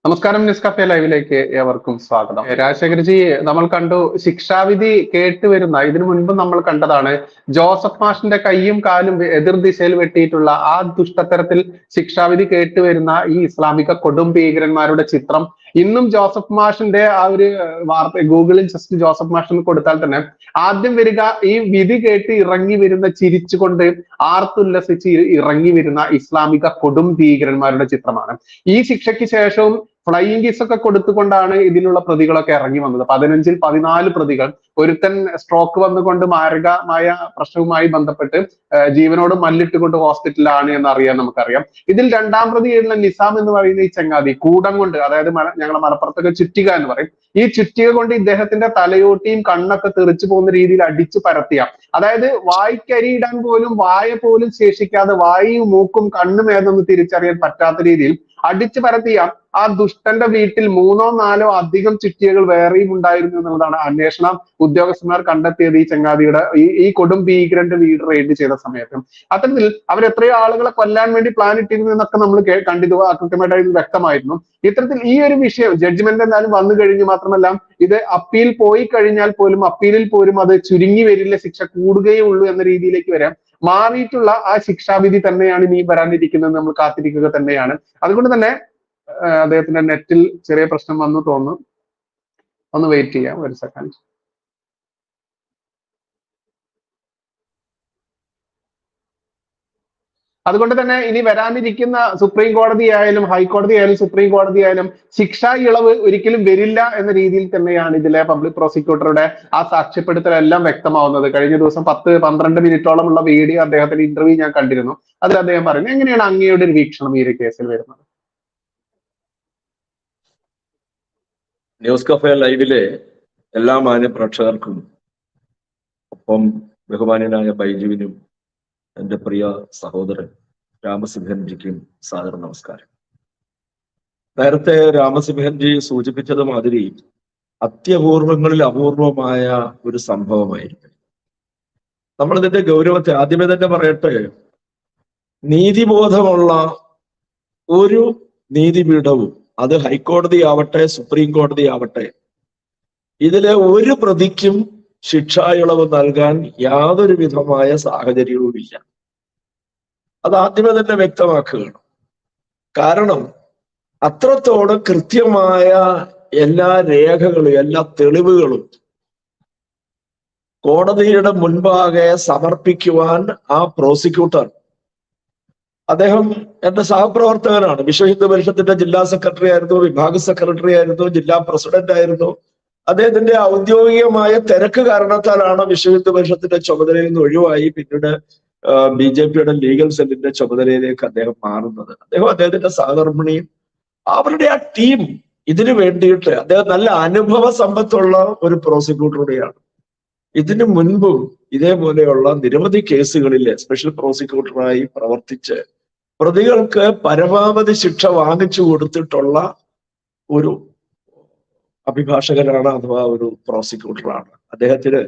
നമസ്കാരം. News cafe ലൈവിലേക്ക് ഏവർക്കും സ്വാഗതം. രാജശേഖർജി, നമ്മൾ കണ്ടു ശിക്ഷാവിധി കേട്ടുവരുന്ന ഇതിനു മുൻപ് നമ്മൾ കണ്ടതാണ് ജോസഫ് മാഷിന്റെ കൈയും കാലും എതിർ ദിശയിൽ വെട്ടിയിട്ടുള്ള ആ ദുഷ്ടത്തരത്തിൽ ശിക്ഷാവിധി കേട്ടുവരുന്ന ഈ ഇസ്ലാമിക കൊടും ഭീകരന്മാരുടെ ചിത്രം ഇന്നും ജോസഫ് മാഷിന്റെ ആ ഒരു വാർത്ത ഗൂഗിളിൽ ജസ്റ്റ് ജോസഫ് മാഷിന് കൊടുത്താൽ തന്നെ ആദ്യം വരിക ഈ വിധി കേട്ട് ഇറങ്ങി വരുന്ന ചിരിച്ചുകൊണ്ട് ആർത്തുല്ലസിച്ച് ഇറങ്ങി വരുന്ന ഇസ്ലാമിക കൊടും ഭീകരന്മാരുടെ ചിത്രമാണ്. ഈ ശിക്ഷയ്ക്ക് ശേഷവും ഫ്ലൈയിങ് കിസ് ഒക്കെ കൊടുത്തുകൊണ്ടാണ് ഇതിലുള്ള പ്രതികളൊക്കെ ഇറങ്ങി വന്നത്. 15-ൽ 14 പ്രതികൾ. ഒരുത്തൻ സ്ട്രോക്ക് വന്നുകൊണ്ട് മാരകമായ പ്രശ്നവുമായി ബന്ധപ്പെട്ട് ജീവനോട് മല്ലിട്ടുകൊണ്ട് ഹോസ്പിറ്റലിലാണ് എന്ന് നമുക്കറിയാം. ഇതിൽ രണ്ടാം പ്രതിയായിരുന്ന നിസാം എന്ന് പറയുന്ന ഈ ചങ്ങാതി കൂടം കൊണ്ട്, അതായത് ഞങ്ങളെ മലപ്പുറത്തൊക്കെ ചുറ്റിക എന്ന് പറയും, ഈ ചുറ്റിക കൊണ്ട് ഇദ്ദേഹത്തിന്റെ തലയോട്ടിയും കണ്ണൊക്കെ തെറിച്ചു പോകുന്ന രീതിയിൽ അടിച്ചു പരത്തിയ, അതായത് വായ്ക്കരിയിടാൻ പോലും വായ പോലും ശേഷിക്കാതെ വായും മൂക്കും കണ്ണും ഏതൊന്നും തിരിച്ചറിയാൻ പറ്റാത്ത രീതിയിൽ അടിച്ചു പരത്തിയ ആ ദുഷ്ടന്റെ വീട്ടിൽ 3ഓ 4ഓ അധികം ചുറ്റിയകൾ വേറെയും ഉണ്ടായിരുന്നു എന്നുള്ളതാണ് അന്വേഷണ ഉദ്യോഗസ്ഥന്മാർ കണ്ടെത്തിയത്. ഈ ചങ്ങാതിയുടെ ഈ കൊടും ഭീകരന്റെ വീട് റെയ്ഡ് ചെയ്ത സമയത്ത് അത്തരത്തിൽ അവർ എത്രയോ ആളുകളെ കൊല്ലാൻ വേണ്ടി പ്ലാൻ ഇട്ടിരുന്നു എന്നൊക്കെ നമ്മൾ കണ്ടിത് കൃത്യമായിട്ട് വ്യക്തമായിരുന്നു. ഇത്തരത്തിൽ ഈ ഒരു വിഷയം ജഡ്ജ്മെന്റ് എന്തായാലും വന്നു കഴിഞ്ഞു. മാത്രമല്ല ഇത് അപ്പീൽ പോയി കഴിഞ്ഞാൽ പോലും അപ്പീലിൽ പോലും അത് ചുരുങ്ങി വരില്ല, ശിക്ഷ കൂടുകയേ ഉള്ളൂ എന്ന രീതിയിലേക്ക് വരാം മാറിയിട്ടുള്ള ആ ശിക്ഷാവിധി തന്നെയാണ് ഇനി വരാനിരിക്കുന്നത്. നമ്മൾ കാത്തിരിക്കുക തന്നെയാണ്. അതുകൊണ്ട് തന്നെ അദ്ദേഹത്തിന്റെ നെറ്റിൽ ചെറിയ പ്രശ്നം വന്നു തോന്നുന്നു. ഒന്ന് വെയിറ്റ് ചെയ്യാം ഒരു സെക്കൻഡ്. അതുകൊണ്ട് തന്നെ ഇനി വരാനിരിക്കുന്ന സുപ്രീം കോടതി ആയാലും ഹൈക്കോടതി ആയാലും സുപ്രീം കോടതി ആയാലും ശിക്ഷാ ഇളവ് ഒരിക്കലും വരില്ല എന്ന രീതിയിൽ തന്നെയാണ് ഇതിലെ പബ്ലിക് പ്രോസിക്യൂട്ടറുടെ ആ സാക്ഷ്യപ്പെടുത്തലെല്ലാം വ്യക്തമാവുന്നത്. കഴിഞ്ഞ ദിവസം 10-12 മിനിറ്റോളം ഉള്ള വീഡിയോ അദ്ദേഹത്തിന്റെ ഇന്റർവ്യൂ ഞാൻ കണ്ടിരുന്നു. അതിൽ അദ്ദേഹം പറയുന്നത് എങ്ങനെയാണ് അങ്ങയുടെ ഒരു വീക്ഷണം ഈ ഒരു കേസിൽ വരുന്നത്? ന്യൂസ് കഫേ ലൈവിലെ എല്ലാ മാന്യ പ്രേക്ഷകർക്കും ഒപ്പം ബഹുമാന്യനായ ബൈജുവിനും എൻ്റെ പ്രിയ സഹോദരൻ രാമസിംഹൻജിക്കും സാദര നമസ്കാരം. നേരത്തെ രാമസിംഹൻജി സൂചിപ്പിച്ചത് മാതിരി അത്യപൂർവങ്ങളിൽ അപൂർവമായ ഒരു സംഭവമായിരുന്നു. നമ്മളിതിന്റെ ഗൗരവത്തെ ആദ്യമേ തന്നെ പറയട്ടെ, നീതിബോധമുള്ള ഒരു നീതിപീഠവും, അത് ഹൈക്കോടതി ആവട്ടെ സുപ്രീം കോടതി ആവട്ടെ, ഇതിലെ ഒരു പ്രതിക്കും ശിക്ഷാ ഇളവ് നൽകാൻ യാതൊരു വിധമായ സാഹചര്യവുമില്ല. അത് ആദ്യമേ തന്നെ വ്യക്തമാക്കുകയാണ്. കാരണം അത്രത്തോളം കൃത്യമായ എല്ലാ രേഖകളും എല്ലാ തെളിവുകളും കോടതിയുടെ മുൻപാകെ സമർപ്പിക്കുവാൻ ആ പ്രോസിക്യൂട്ടർ, അദ്ദേഹം എന്റെ സഹപ്രവർത്തകനാണ്, വിശ്വ ഹിന്ദു പരിഷത്തിന്റെ ജില്ലാ സെക്രട്ടറി ആയിരുന്നു, വിഭാഗ സെക്രട്ടറി ആയിരുന്നു, ജില്ലാ പ്രസിഡന്റ് ആയിരുന്നു. അദ്ദേഹത്തിന്റെ ഔദ്യോഗികമായ തിരക്ക് കാരണത്താലാണ് വിശ്വ ഹിന്ദു പരിഷത്തിന്റെ ചുമതലയിൽ നിന്ന് ഒഴിവായി പിന്നീട് BJPയുടെ ലീഗൽ സെല്ലിന്റെ ചുമതലയിലേക്ക് അദ്ദേഹം മാറുന്നത്. അദ്ദേഹത്തിന്റെ സഹധർമ്മിണിയും അവരുടെ ആ ടീം ഇതിനു വേണ്ടിയിട്ട്, അദ്ദേഹം നല്ല അനുഭവ സമ്പത്തുള്ള ഒരു പ്രോസിക്യൂട്ടറുടെയാണ്. ഇതിനു മുൻപും ഇതേപോലെയുള്ള നിരവധി കേസുകളിൽ സ്പെഷ്യൽ പ്രോസിക്യൂട്ടറായി പ്രവർത്തിച്ച് പ്രതികൾക്ക് പരമാവധി ശിക്ഷ വാങ്ങിച്ചു കൊടുത്തിട്ടുള്ള ഒരു അഭിഭാഷകനാണ്, അഥവാ ഒരു പ്രോസിക്യൂട്ടറാണ്. അദ്ദേഹത്തിന്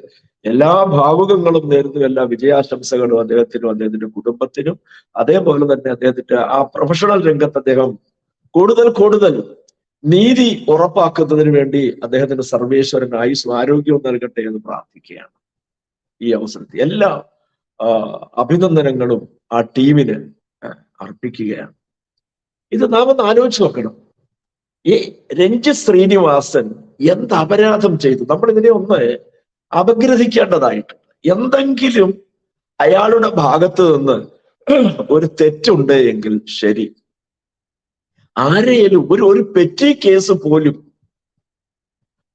എല്ലാ ഭാവുകങ്ങളും നേരുന്നു, എല്ലാ വിജയാശംസകളും അദ്ദേഹത്തിനും അദ്ദേഹത്തിന്റെ കുടുംബത്തിനും. അതേപോലെ തന്നെ അദ്ദേഹത്തിന്റെ ആ പ്രൊഫഷണൽ രംഗത്ത് അദ്ദേഹം കൂടുതൽ നീതി ഉറപ്പാക്കുന്നതിന് വേണ്ടി അദ്ദേഹത്തിന് സർവേശ്വരൻ ആയുസ്സും ആരോഗ്യവും നൽകട്ടെ എന്ന് പ്രാർത്ഥിക്കുകയാണ്. ഈ അവസരത്തിൽ എല്ലാ അഭിനന്ദനങ്ങളും ആ ടീമിന് അർപ്പിക്കുകയാണ്. ഇത് നാം ഒന്ന് ആലോചിച്ച് നോക്കണം. ഈ രഞ്ജിത്ത് ശ്രീനിവാസൻ എന്ത് അപരാധം ചെയ്തു? നമ്മൾ ഇതിനെ ഒന്ന് അപഗ്രഹിക്കേണ്ടതായിട്ട്. എന്തെങ്കിലും അയാളുടെ ഭാഗത്ത് നിന്ന് ഒരു തെറ്റുണ്ട് എങ്കിൽ ശരി, ആരെയും ഒരു പെറ്റി കേസ് പോലും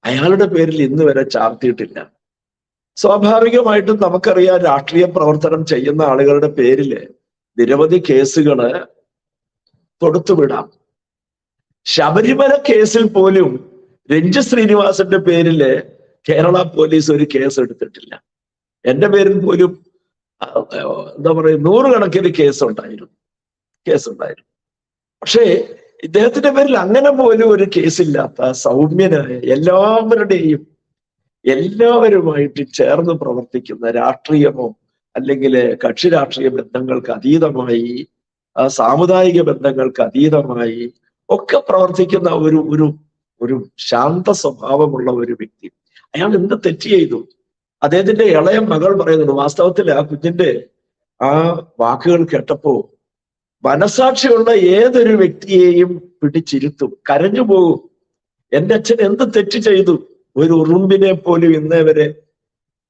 അയാളുടെ പേരിൽ ഇന്ന് വരെ ചാർത്തിയിട്ടില്ല. സ്വാഭാവികമായിട്ടും നമുക്കറിയാം, രാഷ്ട്രീയ പ്രവർത്തനം ചെയ്യുന്ന ആളുകളുടെ പേരില് നിരവധി കേസുകള് തൊടുത്തുവിടാം. ശബരിമല കേസിൽ പോലും രഞ്ജിത്ത് ശ്രീനിവാസന്റെ പേരില് കേരള പോലീസ് ഒരു കേസ് എടുത്തിട്ടില്ല. എന്റെ പേരിൽ പോലും എന്താ പറയുക, 100 കണക്കിന് കേസുണ്ടായിരുന്നു. പക്ഷേ ഇദ്ദേഹത്തിന്റെ പേരിൽ അങ്ങനെ പോലും ഒരു കേസില്ലാത്ത സൗമ്യനായ എല്ലാവരുമായിട്ട് ചേർന്ന് പ്രവർത്തിക്കുന്ന, രാഷ്ട്രീയമോ അല്ലെങ്കിൽ കക്ഷി രാഷ്ട്രീയ ബന്ധങ്ങൾക്ക് അതീതമായി, സാമുദായിക ബന്ധങ്ങൾക്ക് അതീതമായി ഒക്കെ പ്രവർത്തിക്കുന്ന ഒരു ഒരു ഒരു ശാന്ത സ്വഭാവമുള്ള ഒരു വ്യക്തി. അയാൾ എന്ത് തെറ്റ് ചെയ്തു? അദ്ദേഹത്തിന്റെ ഇളയ മകൾ പറയുന്നുണ്ട്. വാസ്തവത്തിൽ ആ കുഞ്ഞിന്റെ ആ വാക്കുകൾ കേട്ടപ്പോ മനസാക്ഷിയുള്ള ഏതൊരു വ്യക്തിയെയും പിടിച്ചിരുത്തും, കരഞ്ഞു പോകും. എന്റെ അച്ഛൻ എന്ത് തെറ്റ് ചെയ്തു? ഒരു ഉറുമ്പിനെ പോലും ഇന്നേ വരെ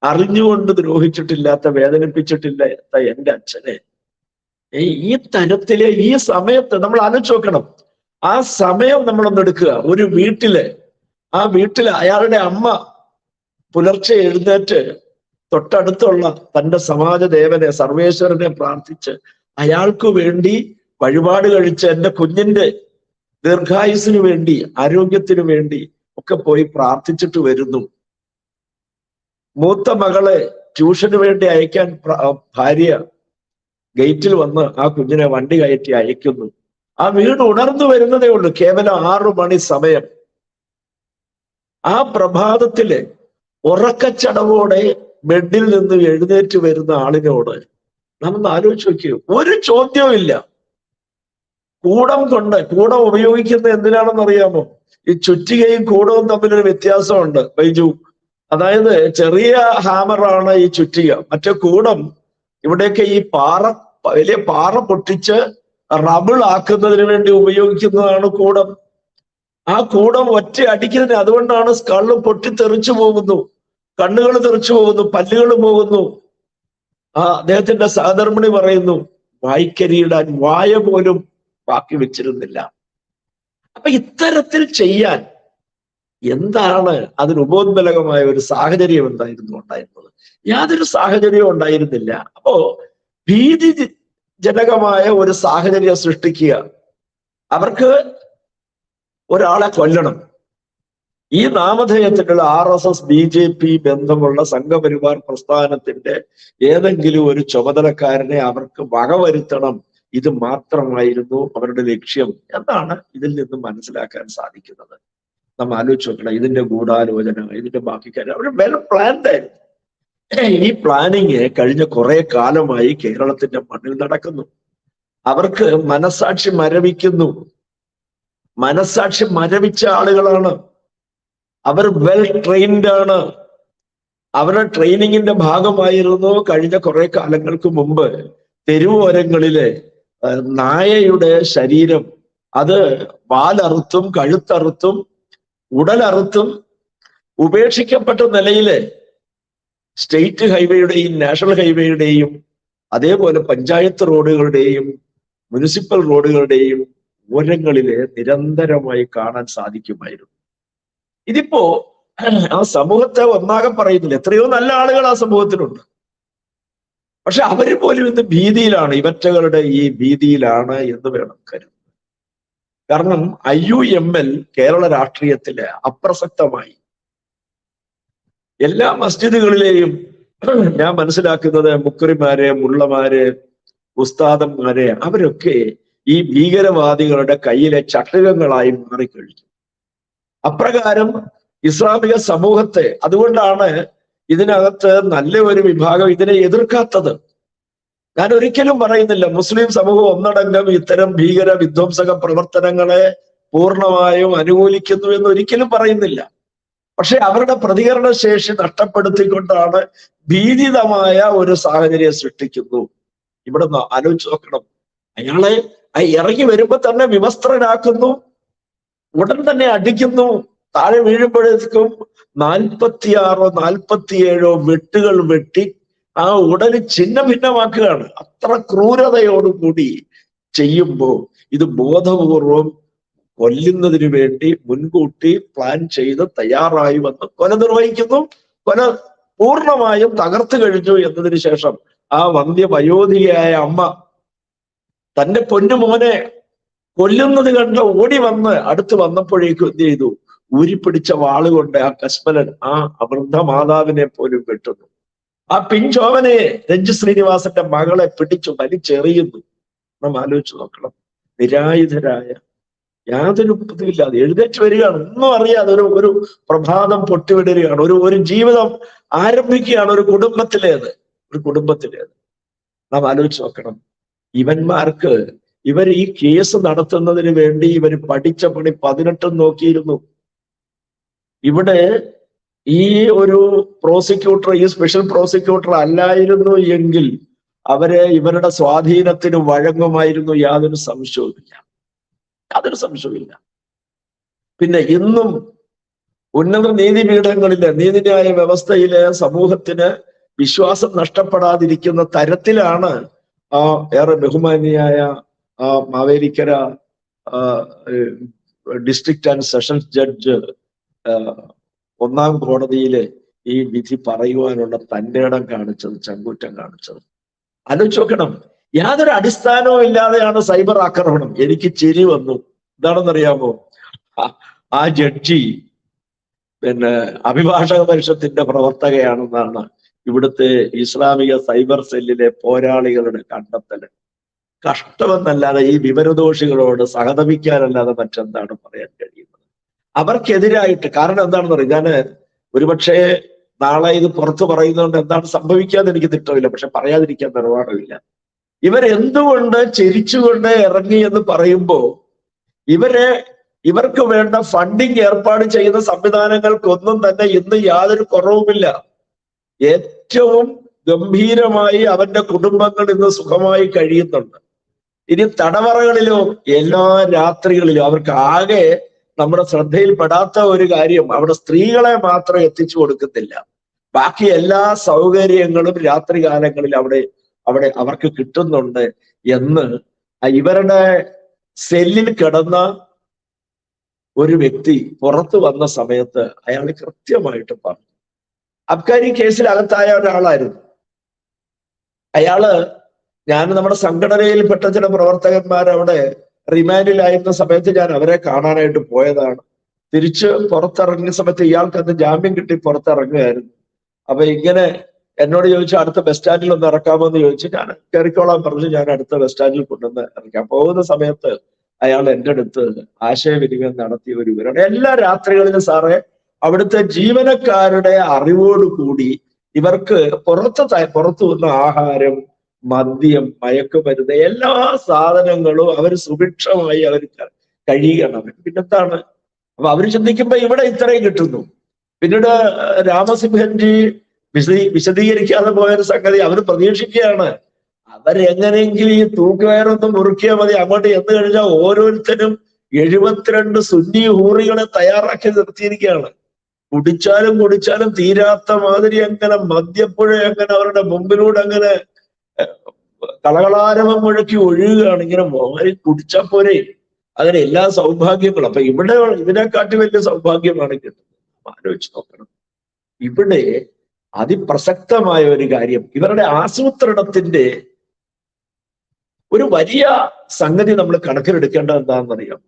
അറിഞ്ഞുകൊണ്ട് ദ്രോഹിച്ചിട്ടില്ലാത്ത, വേദനിപ്പിച്ചിട്ടില്ലാത്ത എന്റെ അച്ഛനെ ഈ തരത്തിലെ ഈ സമയത്ത് നമ്മൾ ആലോചിച്ച് നോക്കണം. ആ സമയം നമ്മളൊന്ന് എടുക്കുക. ഒരു ആ വീട്ടില് അയാളുടെ അമ്മ പുലർച്ചെ എഴുന്നേറ്റ് തൊട്ടടുത്തുള്ള തന്റെ സമാജദേവനെ, സർവേശ്വരനെ പ്രാർത്ഥിച്ച് അയാൾക്ക് വേണ്ടി വഴിപാട് കഴിച്ച് എന്റെ കുഞ്ഞിന്റെ ദീർഘായുസിന് വേണ്ടി, ആരോഗ്യത്തിന് വേണ്ടി ഒക്കെ പോയി പ്രാർത്ഥിച്ചിട്ട് വരുന്നു. മൂത്ത മകളെ ട്യൂഷന് വേണ്ടി അയക്കാൻ ഭാര്യ ഗേറ്റിൽ വന്ന് ആ കുഞ്ഞിനെ വണ്ടി കയറ്റി അയക്കുന്നു. ആ വീട് ഉണർന്നു വരുന്നതേ ഉള്ളൂ. കേവലം 6 മണി സമയം. ആ പ്രഭാതത്തില് ഉറക്കച്ചടവോടെ ബെഡിൽ നിന്ന് എഴുന്നേറ്റ് വരുന്ന ആളിനോട് നമ്മൾ ആലോചിച്ച് നോക്കിയോ, ഒരു ചോദ്യവും ഇല്ല. കൂടം ഉപയോഗിക്കുന്നത് എന്തിനാണെന്ന് അറിയാമോ? ഈ ചുറ്റികയും കൂടവും തമ്മിലൊരു വ്യത്യാസമുണ്ട് ബൈജു. അതായത് ചെറിയ ഹാമറാണ് ഈ ചുറ്റിക. മറ്റേ കൂടം ഇവിടെയൊക്കെ ഈ വലിയ പാറ പൊട്ടിച്ച് റബിൾ ആക്കുന്നതിന് വേണ്ടി ഉപയോഗിക്കുന്നതാണ് കൂടം. ആ കൂടം ഒറ്റ അടിക്കുന്നതിന്, അതുകൊണ്ടാണ് സ്കള്ള് പൊട്ടിത്തെറിച്ചു പോകുന്നു, കണ്ണുകൾ തെറിച്ചു പോകുന്നു, പല്ലുകൾ പോകുന്നു. അദ്ദേഹത്തിന്റെ സഹധർമ്മിണി പറയുന്നു, വായ്ക്കരിയിടാൻ വായ പോലും ബാക്കി വെച്ചിരുന്നില്ല. അപ്പൊ ഇത്തരത്തിൽ ചെയ്യാൻ എന്താണ് അതിന് ഉപോത്ബലകമായ ഒരു സാഹചര്യം ഉണ്ടായിരുന്നത്? യാതൊരു സാഹചര്യവും ഉണ്ടായിരുന്നില്ല. അപ്പോ ഭീതിജനകമായ ഒരു സാഹചര്യം സൃഷ്ടിക്കുക. അവർക്ക് ഒരാളെ കൊല്ലണം. ഈ നാമധേയത്തിലുള്ള RSS BJP ബന്ധമുള്ള സംഘപരിവാർ പ്രസ്ഥാനത്തിന്റെ ഏതെങ്കിലും ഒരു ചുമതലക്കാരനെ അവർക്ക് വകവരുത്തണം. ഇത് മാത്രമായിരുന്നു അവരുടെ ലക്ഷ്യം എന്നാണ് ഇതിൽ നിന്ന് മനസ്സിലാക്കാൻ സാധിക്കുന്നത്. നമ്മൾ ആലോചിച്ച് നോക്കണം. ഇതിന്റെ ഗൂഢാലോചന, ഇതിന്റെ ബാക്കി കാര്യം അവർ വെൽ പ്ലാൻഡ് ആയിരുന്നു. ഈ പ്ലാനിങ് കഴിഞ്ഞ കുറെ കാലമായി കേരളത്തിന്റെ മണ്ണിൽ നടക്കുന്നു. അവർക്ക് മനസാക്ഷി മരവിച്ച ആളുകളാണ്. അവർ വെൽ ട്രെയിൻഡ് ആണ്. അവരുടെ ട്രെയിനിങ്ങിന്റെ ഭാഗമായിരുന്നു കഴിഞ്ഞ കുറെ കാലങ്ങൾക്ക് മുമ്പ് തെരുവോരങ്ങളിലെ നായയുടെ ശരീരം അത് വാലറുത്തും കഴുത്തറുത്തും ഉടലറുത്തും ഉപേക്ഷിക്കപ്പെട്ട നിലയില് സ്റ്റേറ്റ് ഹൈവേയുടെയും നാഷണൽ ഹൈവേയുടെയും അതേപോലെ പഞ്ചായത്ത് റോഡുകളുടെയും മുനിസിപ്പൽ റോഡുകളുടെയും ഓരങ്ങളില് നിരന്തരമായി കാണാൻ സാധിക്കുമായിരുന്നു. ഇതിപ്പോ ആ സമൂഹത്തെ ഒന്നാകെ പറയുന്നില്ല. എത്രയോ നല്ല ആളുകൾ ആ സമൂഹത്തിലുണ്ട്. പക്ഷെ അവര് പോലും ഇന്ന് ഭീതിയിലാണ്. ഇവറ്റകളുടെ ഈ ഭീതിയിലാണ് എന്ന് വേണം കരുതുന്നത്. കാരണം IUML കേരള രാഷ്ട്രീയത്തില് അപ്രസക്തമായി. എല്ലാ മസ്ജിദുകളിലെയും ഞാൻ മനസ്സിലാക്കുന്നത് മുക്രിമാരെ, മുള്ളമാര്, ഉസ്താദന്മാരെ അവരൊക്കെ ഈ ഭീകരവാദികളുടെ കയ്യിലെ ചട്ടുകങ്ങളായി മാറിക്കഴിഞ്ഞു. അപ്രകാരം ഇസ്ലാമിക സമൂഹത്തെ, അതുകൊണ്ടാണ് ഇതിനകത്ത് നല്ല ഒരു വിഭാഗം ഇതിനെ എതിർക്കാത്തത്. ഞാൻ ഒരിക്കലും പറയുന്നില്ല മുസ്ലിം സമൂഹം ഒന്നടങ്കം ഇത്തരം ഭീകര വിധ്വംസക പ്രവർത്തനങ്ങളെ പൂർണ്ണമായും അനുകൂലിക്കുന്നു എന്ന് ഒരിക്കലും പറയുന്നില്ല. പക്ഷെ അവരുടെ പ്രതികരണ ശേഷി നഷ്ടപ്പെടുത്തിക്കൊണ്ടാണ് ഭീതിതമായ ഒരു സാഹചര്യം സൃഷ്ടിക്കുന്നു. ഇവിടെ ആലോചിച്ച് നോക്കണം. അയാളെ ഇറങ്ങി വരുമ്പോ തന്നെ വിവസ്ത്രനാക്കുന്നു, ഉടൻ തന്നെ അടിക്കുന്നു. താഴെ വീഴുമ്പോഴേക്കും 46 47 വെട്ടുകൾ വെട്ടി ആ ഉടനെ ഛിന്ന ഭിന്നമാക്കുകയാണ്. അത്ര ക്രൂരതയോടുകൂടി ചെയ്യുമ്പോൾ ഇത് ബോധപൂർവം കൊല്ലുന്നതിന് വേണ്ടി മുൻകൂട്ടി പ്ലാൻ ചെയ്ത് തയ്യാറായി വന്ന് കൊല നിർവഹിക്കുന്നു. കൊല പൂർണ്ണമായും തകർത്തു കഴിഞ്ഞു എന്നതിന് ശേഷം ആ വന്ധ്യവയോധികയായ അമ്മ തന്റെ പൊന്നുമോനെ കൊല്ലുന്നത് കണ്ട് ഓടി വന്ന് അടുത്ത് വന്നപ്പോഴേക്കും എന്ത് ചെയ്തു? ഊരിപ്പിടിച്ച വാളുകൊണ്ട് ആ കശ്മലൻ ആ വൃദ്ധമാതാവിനെ പോലും വെട്ടുന്നു. ആ പിഞ്ചോവനെ രഞ്ജി ശ്രീനിവാസന്റെ മകളെ പിടിച്ചു വലിച്ചെറിയുന്നു. നാം ആലോചിച്ച് നോക്കണം. നിരായുധരായ, യാതൊരു ഇല്ലാതെ എഴുന്നേറ്റ് വരികയാണ്, ഒന്നും അറിയാതെ ഒരു പ്രഭാതം പൊട്ടിവിടുകയാണ്, ഒരു ജീവിതം ആരംഭിക്കുകയാണ് ഒരു കുടുംബത്തിലേത്. നാം ആലോചിച്ച് നോക്കണം. ഇവന്മാർക്ക് ഇവർ ഈ കേസ് നടത്തുന്നതിന് വേണ്ടി ഇവർ പഠിച്ച പണി 18 നോക്കിയിരുന്നു. ഇവിടെ ഈ ഒരു പ്രോസിക്യൂട്ടർ, ഈ സ്പെഷ്യൽ പ്രോസിക്യൂട്ടർ അല്ലായിരുന്നു എങ്കിൽ അവരെ ഇവരുടെ സ്വാധീനത്തിന് വഴങ്ങുമായിരുന്നു. യാതൊരു സംശയവുമില്ല. പിന്നെ ഇന്നും ഉന്നത നീതിപീഠങ്ങളിലെ നീതിന്യായ വ്യവസ്ഥയിലെ സമൂഹത്തിന് വിശ്വാസം നഷ്ടപ്പെടാതിരിക്കുന്ന തരത്തിലാണ് ഏറെ ബഹുമാനിയായ Mavelikkara district and sessions judge 1ാം കോടതിയിലെ ഈ വിധി പറയുവാനുള്ള തന്റെ ഇടം കാണിച്ചത്, ചങ്കൂറ്റം കാണിച്ചത്. ആലോചിച്ച് നോക്കണം. യാതൊരു അടിസ്ഥാനവും ഇല്ലാതെയാണ് സൈബർ ആക്രമണം. എനിക്ക് ചിരി വന്നു. എന്താണെന്നറിയാമോ? ആ ജഡ്ജി അഭിഭാഷക പരിഷത്തിന്റെ പ്രവർത്തകയാണെന്നാണ് ഇവിടുത്തെ ഇസ്ലാമിക സൈബർ സെല്ലിലെ പോരാളികളുടെ കണ്ടെത്തൽ. കഷ്ടമെന്നല്ലാതെ ഈ വിവരദോഷികളോട് സഹതപിക്കാനല്ലാതെ മറ്റെന്താണ് പറയാൻ കഴിയുന്നത്? അവർക്കെതിരായിട്ട്. കാരണം എന്താണെന്ന് പറയും, ഞാൻ ഒരുപക്ഷെ നാളെ ഇത് പുറത്തു പറയുന്നതുകൊണ്ട് എന്താണ് സംഭവിക്കാന്ന് എനിക്ക് തിട്ടമില്ല, പക്ഷെ പറയാതിരിക്കാൻ നിർവാഹമില്ല. ഇവരെന്തുകൊണ്ട് ചിരിച്ചുകൊണ്ട് ഇറങ്ങി എന്ന് പറയുമ്പോ ഇവർക്ക് വേണ്ട ഫണ്ടിങ് ഏർപ്പാട് ചെയ്യുന്ന സംവിധാനങ്ങൾക്കൊന്നും തന്നെ ഇന്ന് യാതൊരു കുറവുമില്ല. ഏറ്റവും ഗംഭീരമായി അവന്റെ കുടുംബങ്ങൾ ഇന്ന് സുഖമായി കഴിയുന്നുണ്ട്. ഇനി തടവറകളിലോ എല്ലാ രാത്രികളിലും അവർക്ക് ആകെ നമ്മുടെ ശ്രദ്ധയിൽപ്പെടാത്ത ഒരു കാര്യം, അവിടെ സ്ത്രീകളെ മാത്രം എത്തിച്ചു കൊടുക്കുന്നില്ല. ബാക്കി എല്ലാ സൗകര്യങ്ങളും രാത്രി കാലങ്ങളിൽ അവിടെ അവർക്ക് കിട്ടുന്നുണ്ട് എന്ന് ഇവരുടെ സെല്ലിൽ കിടന്ന ഒരു വ്യക്തി പുറത്തു വന്ന സമയത്ത് അയാൾ കൃത്യമായിട്ട് പറഞ്ഞു. അബ്കാരി കേസിൽ അകത്തായ ഒരാളായിരുന്നു അയാള്. ഞാൻ നമ്മുടെ സംഘടനയിൽപ്പെട്ട ചില പ്രവർത്തകന്മാർ അവിടെ റിമാൻഡിലായിരുന്ന സമയത്ത് ഞാൻ അവരെ കാണാനായിട്ട് പോയതാണ്. തിരിച്ച് പുറത്തിറങ്ങിയ സമയത്ത് ഇയാൾക്ക് അന്ന് ജാമ്യം കിട്ടി പുറത്തിറങ്ങുകയായിരുന്നു. അപ്പൊ ഇങ്ങനെ എന്നോട് ചോദിച്ചു, അടുത്ത ബസ് സ്റ്റാൻഡിൽ ഒന്ന് ഇറക്കാമോ എന്ന് ചോദിച്ചു. ഞാൻ കയറിക്കോളാൻ പറഞ്ഞു. ഞാൻ അടുത്ത ബസ് സ്റ്റാൻഡിൽ കൊണ്ടുവന്ന് ഇറക്കാം. പോകുന്ന സമയത്ത് അയാൾ എൻ്റെ അടുത്ത് ആശയവിനിമയം നടത്തിയ ഒരു വിവരമാണ്. എല്ലാ രാത്രികളിലും സാറേ അവിടുത്തെ ജീവനക്കാരുടെ അറിവോടുകൂടി ഇവർക്ക് പുറത്തു വന്ന ആഹാരം, മദ്യം, മയക്കുമരുന്ന് എല്ലാ സാധനങ്ങളും അവർ സുഭിക്ഷമായി അവർ കഴിയണം. പിന്നെന്താണ്? അപ്പൊ അവർ ചിന്തിക്കുമ്പോ ഇവിടെ ഇത്രയും കിട്ടുന്നു. പിന്നീട് രാമസിംഹൻജി വിശദീകരിക്കാതെ പോയൊരു സംഗതി അവർ പ്രതീക്ഷിക്കുകയാണ്. അവരെങ്ങനെയെങ്കിലും ഈ തൂക്കുകയറൊന്നും മുറുക്കിയാൽ മതി. അങ്ങോട്ട് എന്ന് കഴിഞ്ഞാൽ ഓരോരുത്തരും 72 സുന്നി ഹൂറികളെ തയ്യാറാക്കി നിർത്തിയിരിക്കുകയാണ്. കുടിച്ചാലും തീരാത്ത മാതിരി അങ്ങനെ മദ്യപ്പുഴ അങ്ങനെ അവരുടെ മുമ്പിലൂടെ അങ്ങനെ കളകളാരവം മുഴക്കി ഒഴുകുകയാണ്. ഇങ്ങനെ മോരി കുടിച്ചാൽ പോരെ, അങ്ങനെ എല്ലാ സൗഭാഗ്യങ്ങളും. അപ്പൊ ഇവിടെ ഇതിനെക്കാട്ടി വലിയ സൗഭാഗ്യമാണ് കിട്ടുന്നത്. ആലോചിച്ച് നോക്കണം. ഇവിടെ അതിപ്രസക്തമായ ഒരു കാര്യം, ഇവരുടെ ആസൂത്രണത്തിന്റെ ഒരു വലിയ സംഗതി നമ്മൾ കണക്കിലെടുക്കേണ്ടത് എന്താണെന്നറിയാം.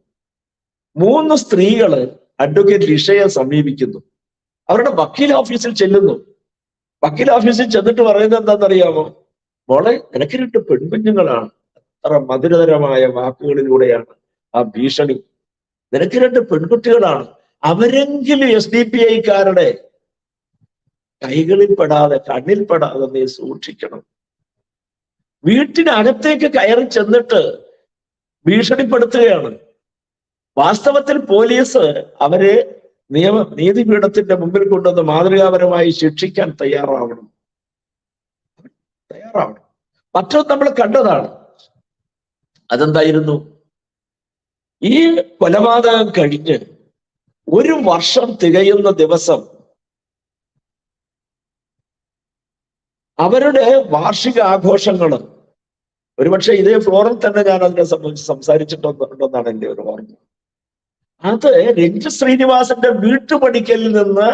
3 സ്ത്രീകള് അഡ്വക്കേറ്റ് ലിഷയെ സമീപിക്കുന്നു. അവരുടെ വക്കീൽ ഓഫീസിൽ ചെല്ലുന്നു. വക്കീൽ ഓഫീസിൽ ചെന്നിട്ട് പറയുന്നത് എന്താണെന്നറിയാമോ? മോളെ, നിനക്ക് 2 പെൺകുഞ്ഞുങ്ങളാണ്. അത്ര മധുരതരമായ വാക്കുകളിലൂടെയാണ് ആ ഭീഷണി. നിനക്ക് 2 പെൺകുട്ടികളാണ്. അവരെങ്കിലും SDPI-ക്കാരുടെ കൈകളിൽ പെടാതെ, കണ്ണിൽ പെടാതെ നീ സൂക്ഷിക്കണം. വീട്ടിനകത്തേക്ക് കയറി ചെന്നിട്ട് ഭീഷണിപ്പെടുത്തുകയാണ്. വാസ്തവത്തിൽ പോലീസ് അവരെ നീതിപീഠത്തിന്റെ മുമ്പിൽ കൊണ്ടുവന്ന് മാതൃകാപരമായി ശിക്ഷിക്കാൻ തയ്യാറാവണം. മറ്റൊന്ന് നമ്മൾ കണ്ടതാണ്. അതെന്തായിരുന്നു? ഈ കൊലപാതകം കഴിഞ്ഞ് 1 വർഷം തികയുന്ന ദിവസം അവരുടെ വാർഷിക ആഘോഷങ്ങൾ, ഒരുപക്ഷെ ഇതേ ഫ്ലോറിൽ തന്നെ ഞാൻ അതിനെ സംബന്ധിച്ച് സംസാരിച്ചിട്ടുണ്ടെന്നാണ് എൻ്റെ ഒരു ഓർമ്മ. അത് രഞ്ജിത്ത് ശ്രീനിവാസന്റെ വീട്ടുപടിക്കലിൽ നിന്ന്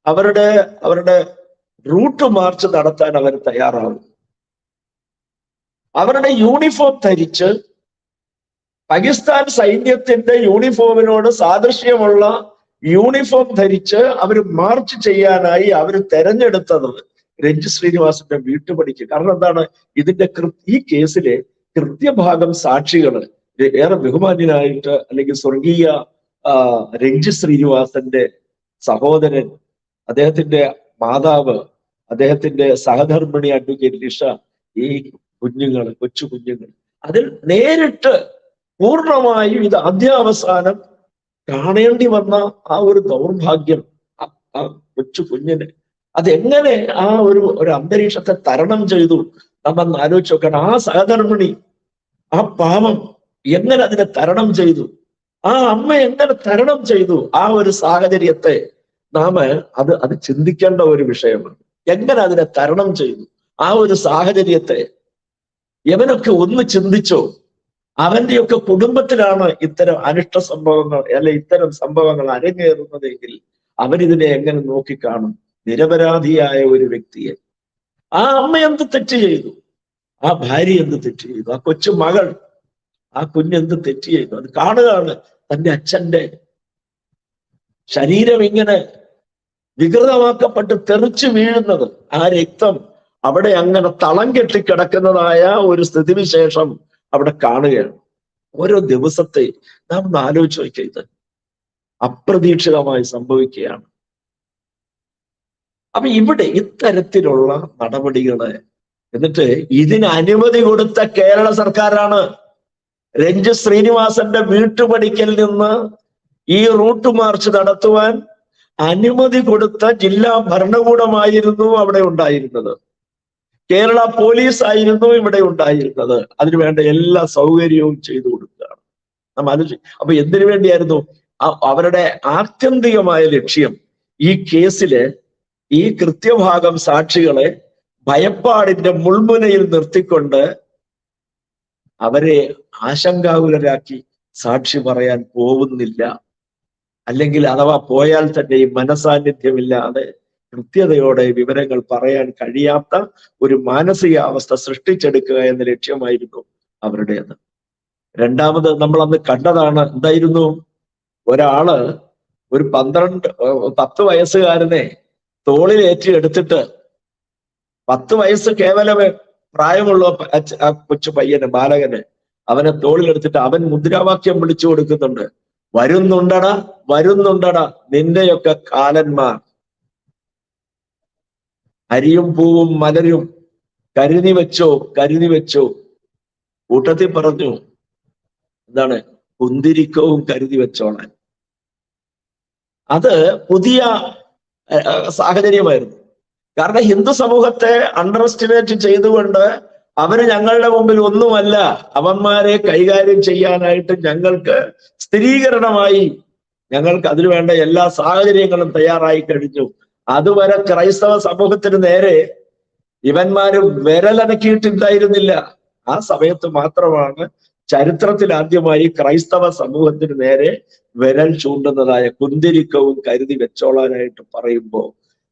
അവരുടെ റൂട്ട് മാർച്ച് നടത്താൻ അവർ തയ്യാറാവും. അവരുടെ യൂണിഫോം ധരിച്ച് പാകിസ്ഥാൻ സൈന്യത്തിന്റെ യൂണിഫോമിനോട് സാദൃശ്യമുള്ള യൂണിഫോം ധരിച്ച് അവർ മാർച്ച് ചെയ്യാനായി അവർ തെരഞ്ഞെടുത്തത് രഞ്ജിത്ത് ശ്രീനിവാസന്റെ വീട്ടുപടിക്ക്. കാരണം എന്താണ്? ഇതിന്റെ ഈ കേസിലെ കൃത്യഭാഗം സാക്ഷികള് ഏറെ ബഹുമാന്യനായിട്ട് അല്ലെങ്കിൽ സ്വർഗീയ രഞ്ജിത്ത് ശ്രീനിവാസന്റെ സഹോദരൻ, അദ്ദേഹത്തിന്റെ മാതാവ്, അദ്ദേഹത്തിന്റെ സഹധർമ്മിണി അഡ്വക്കേറ്റ് ലിഷ, ഈ കൊച്ചു കുഞ്ഞുങ്ങൾ അതിൽ നേരിട്ട് പൂർണ്ണമായും ഇത് അന്ത്യാവസാനം കാണേണ്ടി വന്ന ആ ഒരു ദൗർഭാഗ്യം ആ കൊച്ചു കുഞ്ഞിന് അതെങ്ങനെ ആ ഒരു അന്തരീക്ഷത്തെ തരണം ചെയ്തു നമ്മന്ന് ആലോചിച്ച് നോക്കണം. ആ സഹധർമ്മിണി, ആ പാവം എങ്ങനെ അതിനെ തരണം ചെയ്തു, ആ അമ്മ എങ്ങനെ തരണം ചെയ്തു ആ ഒരു സാഹചര്യത്തെ നാം അത് ചിന്തിക്കേണ്ട ഒരു വിഷയമാണ്. എങ്ങനെ അതിനെ തരണം ചെയ്തു ആ ഒരു സാഹചര്യത്തെ. എവനൊക്കെ ഒന്ന് ചിന്തിച്ചോ, അവന്റെയൊക്കെ കുടുംബത്തിലാണ് ഇത്തരം അനിഷ്ട സംഭവങ്ങൾ അല്ലെ ഇത്തരം സംഭവങ്ങൾ അരങ്ങേറുന്നതെങ്കിൽ അവനിതിനെ എങ്ങനെ നോക്കിക്കാണും? നിരപരാധിയായ ഒരു വ്യക്തിയെ. ആ അമ്മ എന്ത് തെറ്റ് ചെയ്തു, ആ ഭാര്യ എന്ത് തെറ്റ് ചെയ്തു, ആ കൊച്ചു മകൾ, ആ കുഞ്ഞെന്ത് തെറ്റ് ചെയ്തു? അത് കാണുകയാണ് തന്റെ അച്ഛന്റെ ശരീരം ഇങ്ങനെ വികൃതമാക്കപ്പെട്ട് തെറിച്ചു വീഴുന്നത്, ആ രക്തം അവിടെ അങ്ങനെ തളം കെട്ടിക്കിടക്കുന്നതായ ഒരു സ്ഥിതിവിശേഷം അവിടെ കാണുകയാണ്. ഓരോ ദിവസത്തെ നാം ഒന്ന് ആലോചിച്ച് നോക്കിയ ഇത് അപ്രതീക്ഷിതമായി സംഭവിക്കുകയാണ്. അപ്പൊ ഇവിടെ ഇത്തരത്തിലുള്ള നടപടികള് എന്നിട്ട് ഇതിന് അനുമതി കൊടുത്ത കേരള സർക്കാരാണ്. രഞ്ജു ശ്രീനിവാസന്റെ വീട്ടുപടിക്കൽ നിന്ന് ഈ റൂട്ട് മാർച്ച് നടത്തുവാൻ അനുമതി കൊടുത്ത ജില്ലാ ഭരണകൂടമായിരുന്നു അവിടെ ഉണ്ടായിരുന്നത്. കേരള പോലീസ് ആയിരുന്നു ഇവിടെ ഉണ്ടായിരുന്നത്. അതിനുവേണ്ട എല്ലാ സൗകര്യവും ചെയ്തു കൊടുക്കുകയാണ്. നാം ആലോചിച്ചു. അപ്പൊ എന്തിനു വേണ്ടിയായിരുന്നു? അവരുടെ ആത്യന്തികമായ ലക്ഷ്യം ഈ കേസില് ഈ കൃത്യഭാഗം സാക്ഷികളെ ഭയപ്പാടിന്റെ മുൾമുനയിൽ നിർത്തിക്കൊണ്ട് അവരെ ആശങ്കാകുലരാക്കി സാക്ഷി പറയാൻ പോകുന്നില്ല, അല്ലെങ്കിൽ അഥവാ പോയാൽ തന്നെ ഈ മനസാന്നിധ്യമില്ലാതെ കൃത്യതയോടെ വിവരങ്ങൾ പറയാൻ കഴിയാത്ത ഒരു മാനസികാവസ്ഥ സൃഷ്ടിച്ചെടുക്കുക എന്ന ലക്ഷ്യമായിരുന്നു അവരുടേത്. രണ്ടാമത് നമ്മൾ അന്ന് കണ്ടതാണ്, എന്തായിരുന്നു? ഒരാള് ഒരു 10 വയസ്സുകാരനെ തോളിലേറ്റി എടുത്തിട്ട് 10 വയസ്സ് കേവലം പ്രായമുള്ള ആ കൊച്ചു പയ്യന്, ബാലകന്, അവനെ തോളിലെടുത്തിട്ട് അവൻ മുദ്രാവാക്യം വിളിച്ചു കൊടുക്കുന്നുണ്ട്. വരുന്നുണ്ടടാ, വരുന്നുണ്ടടാ നിന്റെയൊക്കെ കാലന്മാർ, അരിയും പൂവും മലരും കരുതി വെച്ചോ, കരുതി വെച്ചോ. കൂട്ടത്തിൽ പറഞ്ഞു എന്താണ്? കുന്തിരിക്കവും കരുതി വെച്ചോളാൻ. അത് പുതിയ സാഹചര്യമായിരുന്നു. കാരണം ഹിന്ദു സമൂഹത്തെ അണ്ടർ എസ്റ്റിമേറ്റ് ചെയ്തുകൊണ്ട് അവര് ഞങ്ങളുടെ മുമ്പിൽ ഒന്നുമല്ല, അവന്മാരെ കൈകാര്യം ചെയ്യാനായിട്ട് ഞങ്ങൾക്ക് സ്ഥിരീകരണമായി, ഞങ്ങൾക്ക് അതിനുവേണ്ട എല്ലാ സാഹചര്യങ്ങളും തയ്യാറായി കഴിഞ്ഞു. അതുവരെ ക്രൈസ്തവ സമൂഹത്തിന് നേരെ ഇവന്മാര് വിരലനക്കിയിട്ടുണ്ടായിരുന്നില്ല. ആ സമയത്ത് മാത്രമാണ് ചരിത്രത്തിൽ ആദ്യമായി ക്രൈസ്തവ സമൂഹത്തിന് നേരെ വിരൽ ചൂണ്ടുന്നതായ കുന്തിരിക്കവും കരുതി വെച്ചോളാനായിട്ട് പറയുമ്പോൾ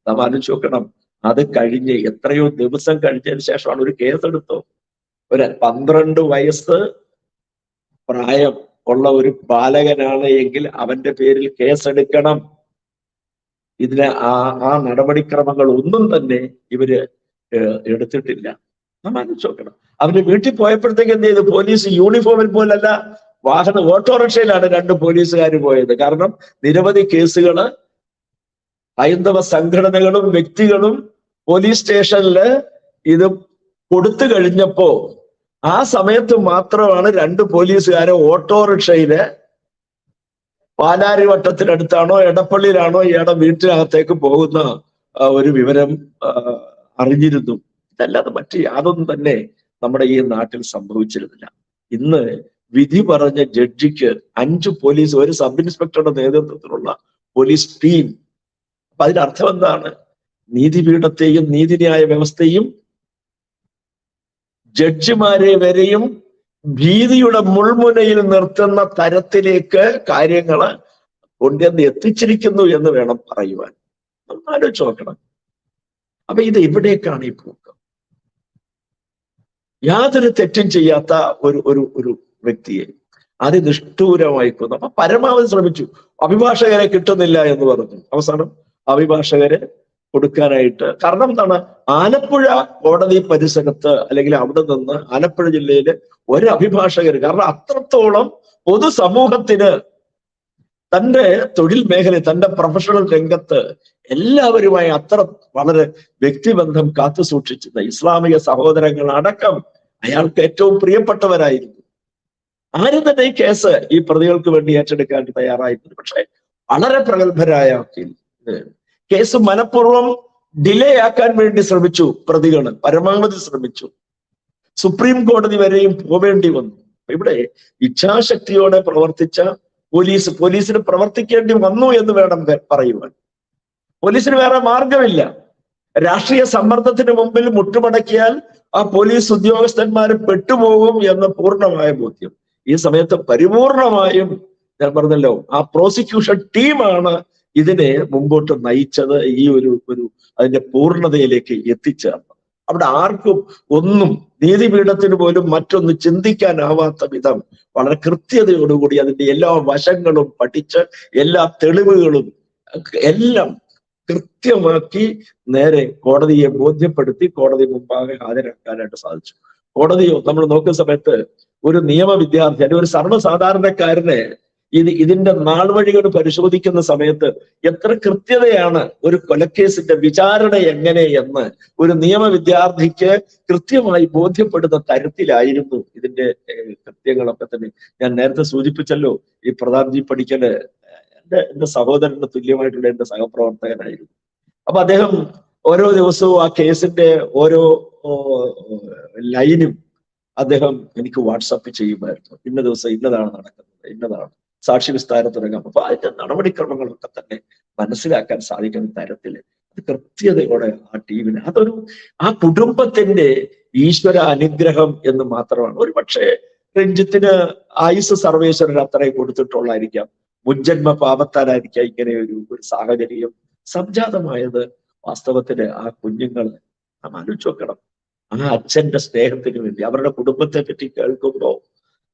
നാം ആലോചിച്ച് നോക്കണം. അത് കഴിഞ്ഞ് എത്രയോ ദിവസം കഴിഞ്ഞതിന് ശേഷമാണ് ഒരു കേസെടുത്തോ. ഒരു 12 വയസ്സ് പ്രായം ഉള്ള ഒരു ബാലകനാണ് എങ്കിൽ അവന്റെ പേരിൽ കേസെടുക്കണം. ഇതിന് ആ നടപടിക്രമങ്ങൾ ഒന്നും തന്നെ ഇവര് എടുത്തിട്ടില്ല. നാം ആലോചിച്ച് നോക്കണം. അവര് വീട്ടിൽ പോയപ്പോഴത്തേക്ക് എന്ത് ചെയ്തു? പോലീസ് യൂണിഫോമിൽ പോലല്ല, ഓട്ടോറിക്ഷയിലാണ് 2 പോലീസുകാർ പോയത്. കാരണം നിരവധി കേസുകള് ഹൈന്ദവ സംഘടനകളും വ്യക്തികളും പോലീസ് സ്റ്റേഷനില് ഇത് കൊടുത്തു കഴിഞ്ഞപ്പോ ആ സമയത്ത് മാത്രമാണ് 2 പോലീസുകാരെ ഓട്ടോറിക്ഷയില് പാലാരിവട്ടത്തിനടുത്താണോ എടപ്പള്ളിയിലാണോ ഇയാളുടെ വീട്ടിനകത്തേക്ക് പോകുന്ന ഒരു വിവരം അറിഞ്ഞിരുന്നു. ഇതല്ലാതെ മറ്റു യാതൊന്നും തന്നെ നമ്മുടെ ഈ നാട്ടിൽ സംഭവിച്ചിരുന്നില്ല. ഇന്ന് വിധി പറഞ്ഞ ജഡ്ജിക്ക് 5 പോലീസ്, ഒരു സബ് ഇൻസ്പെക്ടറുടെ നേതൃത്വത്തിലുള്ള പോലീസ് ടീം. അപ്പൊ അതിനർത്ഥം എന്താണ്? നീതിപീഠത്തെയും നീതിന്യായ വ്യവസ്ഥയും ജഡ്ജിമാരെ വരെയും ഭീതിയുടെ മുൾമുനയിൽ നിർത്തുന്ന തരത്തിലേക്ക് കാര്യങ്ങള് കൊണ്ടുവന്ന് എത്തിച്ചിരിക്കുന്നു എന്ന് വേണം പറയുവാൻ. നമ്മൾ ആലോചിച്ച് നോക്കണം. അപ്പൊ ഇത് എവിടേക്കാണ് ഈ പോക്ക്? യാതൊരു തെറ്റും ചെയ്യാത്ത ഒരു വ്യക്തിയെ അതിനിഷ്ഠൂരമായി കൊന്നു. അപ്പൊ പരമാവധി ശ്രമിച്ചു. അഭിഭാഷകരെ കിട്ടുന്നില്ല എന്ന് പറഞ്ഞു. അവസാനം അഭിഭാഷകരെ കൊടുക്കാനായിട്ട്, കാരണം എന്താണ്, ആലപ്പുഴ കോടതി പരിസരത്ത് അല്ലെങ്കിൽ അവിടെ നിന്ന് ആലപ്പുഴ ജില്ലയിലെ ഒരു അഭിഭാഷകർ, കാരണം അത്രത്തോളം പൊതുസമൂഹത്തിന് തന്റെ തൊഴിൽ മേഖല, തന്റെ പ്രൊഫഷണൽ രംഗത്ത് എല്ലാവരുമായി അത്ര വളരെ വ്യക്തിബന്ധം കാത്തു സൂക്ഷിച്ചിരുന്ന ഇസ്ലാമിക സഹോദരങ്ങൾ അടക്കം അയാൾക്ക് ഏറ്റവും പ്രിയപ്പെട്ടവരായിരുന്നു. ആരും തന്നെ ഈ കേസ് ഈ പ്രതികൾക്ക് വേണ്ടി ഏറ്റെടുക്കാൻ തയ്യാറായിരുന്നു. പക്ഷെ വളരെ പ്രഗത്ഭരായ വക്കീൽ കേസ് മനഃപൂർവ്വം ഡിലേ ആക്കാൻ വേണ്ടി ശ്രമിച്ചു. പ്രതികൾ പരമാവധി ശ്രമിച്ചു. സുപ്രീം കോടതി വരെയും പോവേണ്ടി വന്നു. ഇവിടെ ഇച്ഛാശക്തിയോടെ പ്രവർത്തിച്ച പോലീസിന് പ്രവർത്തിക്കേണ്ടി വന്നു എന്ന് വേണം പറയുവാൻ. പോലീസിന് വേറെ മാർഗമില്ല. രാഷ്ട്രീയ സമ്മർദ്ദത്തിന് മുമ്പിൽ മുട്ടുമടക്കിയാൽ ആ പോലീസ് ഉദ്യോഗസ്ഥന്മാർ പെട്ടുപോകും എന്ന പൂർണ്ണമായ ബോധ്യം. ഈ സമയത്ത് പരിപൂർണമായും ഞാൻ പറഞ്ഞല്ലോ, ആ പ്രോസിക്യൂഷൻ ടീമാണ് ഇതിനെ മുമ്പോട്ട് നയിച്ചത്, ഈ ഒരു അതിന്റെ പൂർണ്ണതയിലേക്ക് എത്തിച്ചേർന്നത്. അവിടെ ആർക്കും ഒന്നും, നീതിപീഠത്തിന് പോലും മറ്റൊന്ന് ചിന്തിക്കാനാവാത്ത വിധം വളരെ കൃത്യതയോടുകൂടി അതിന്റെ എല്ലാ വശങ്ങളും പഠിച്ച് എല്ലാ തെളിവുകളും എല്ലാം കൃത്യമാക്കി നേരെ കോടതിയെ ബോധ്യപ്പെടുത്തി കോടതി മുമ്പാകെ ഹാജരാക്കാനായിട്ട് സാധിച്ചു. കോടതിയോ നമ്മൾ നോക്കുന്ന സമയത്ത് ഒരു നിയമ വിദ്യാർത്ഥി അല്ലെങ്കിൽ ഒരു സർവ്വസാധാരണക്കാരനെ ഇതിന്റെ നാൾവഴികൾ പരിശോധിക്കുന്ന സമയത്ത് എത്ര കൃത്യതയാണ് ഒരു കൊലക്കേസിന്റെ വിചാരണ എങ്ങനെ എന്ന് ഒരു നിയമ വിദ്യാർത്ഥിക്ക് കൃത്യമായി ബോധ്യപ്പെടുന്ന തരത്തിലായിരുന്നു ഇതിന്റെ കൃത്യങ്ങളൊക്കെ തന്നെ. ഞാൻ നേരത്തെ സൂചിപ്പിച്ചല്ലോ, ഈ പ്രതാപ്ജി പടിക്കല് എന്റെ സഹോദരന് തുല്യമായിട്ടുള്ള എന്റെ സഹപ്രവർത്തകനായിരുന്നു. അപ്പൊ അദ്ദേഹം ഓരോ ദിവസവും ആ കേസിന്റെ ഓരോ ലൈനും അദ്ദേഹം എനിക്ക് വാട്സാപ്പ് ചെയ്യുമായിരുന്നു. ഇന്ന ദിവസം ഇന്നതാണ് നടക്കുന്നത്, ഇന്നതാണ് സാക്ഷി വിസ്താരം തുടങ്ങാം. അപ്പൊ അതിന്റെ നടപടിക്രമങ്ങളൊക്കെ തന്നെ മനസ്സിലാക്കാൻ സാധിക്കുന്ന തരത്തില് അത് കൃത്യതയോടെ ആ ടീമിന്, ആ കുടുംബത്തിന്റെ ഈശ്വര അനുഗ്രഹം എന്ന് മാത്രമാണ്. ഒരു പക്ഷേ രഞ്ജിത്തിന് ആയുസ് സർവേശ്വരൻ അത്രയും കൊടുത്തിട്ടുള്ളായിരിക്കാം, മുജ്ജന്മ പാപത്താലായിരിക്കാം ഇങ്ങനെ ഒരു സാഹചര്യം സംജാതമായത്. വാസ്തവത്തില് ആ കുഞ്ഞുങ്ങൾ നാം ആലോചിച്ച് നോക്കണം. ആ അച്ഛന്റെ സ്നേഹത്തിന് വേണ്ടി അവരുടെ കുടുംബത്തെ പറ്റി കേൾക്കുമ്പോ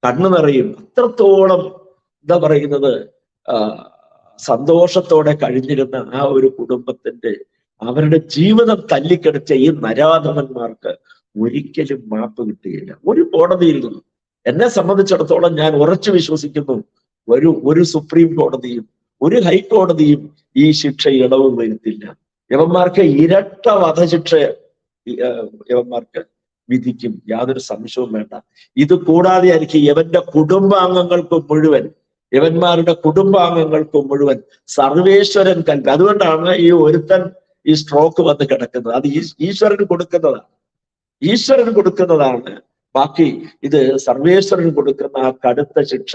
കണ്ണു നിറയും. അത്രത്തോളം എന്താ പറയുന്നത്, സന്തോഷത്തോടെ കഴിഞ്ഞിരുന്ന ആ ഒരു കുടുംബത്തിന്റെ അവരുടെ ജീവിതം തല്ലിക്കെടുത്ത ഈ നരാധമന്മാർക്ക് ഒരിക്കലും മാപ്പ് കിട്ടുകയില്ല ഒരു കോടതിയിൽ നിന്നും. എന്നെ സംബന്ധിച്ചിടത്തോളം ഞാൻ ഉറച്ചു വിശ്വസിക്കുന്നു, ഒരു സുപ്രീം കോടതിയും ഒരു ഹൈക്കോടതിയും ഈ ശിക്ഷ ഇളവ് വരുത്തില്ല. യവന്മാർക്ക് ഇരട്ട വധശിക്ഷ യവന്മാർക്ക് വിധിക്കും, യാതൊരു സംശയവും വേണ്ട. ഇത് കൂടാതെ ആയിരിക്കും യവന്മാരുടെ കുടുംബാംഗങ്ങൾക്ക് മുഴുവൻ സർവേശ്വരൻ കൽപ്പി. അതുകൊണ്ടാണ് ഈ ഒരുത്തൻ ഈ സ്ട്രോക്ക് വന്ന് കിടക്കുന്നത്. അത് ഈശ്വരൻ കൊടുക്കുന്നതാണ്. ബാക്കി ഇത് സർവേശ്വരൻ കൊടുക്കുന്ന ആ കടുത്ത ശിക്ഷ,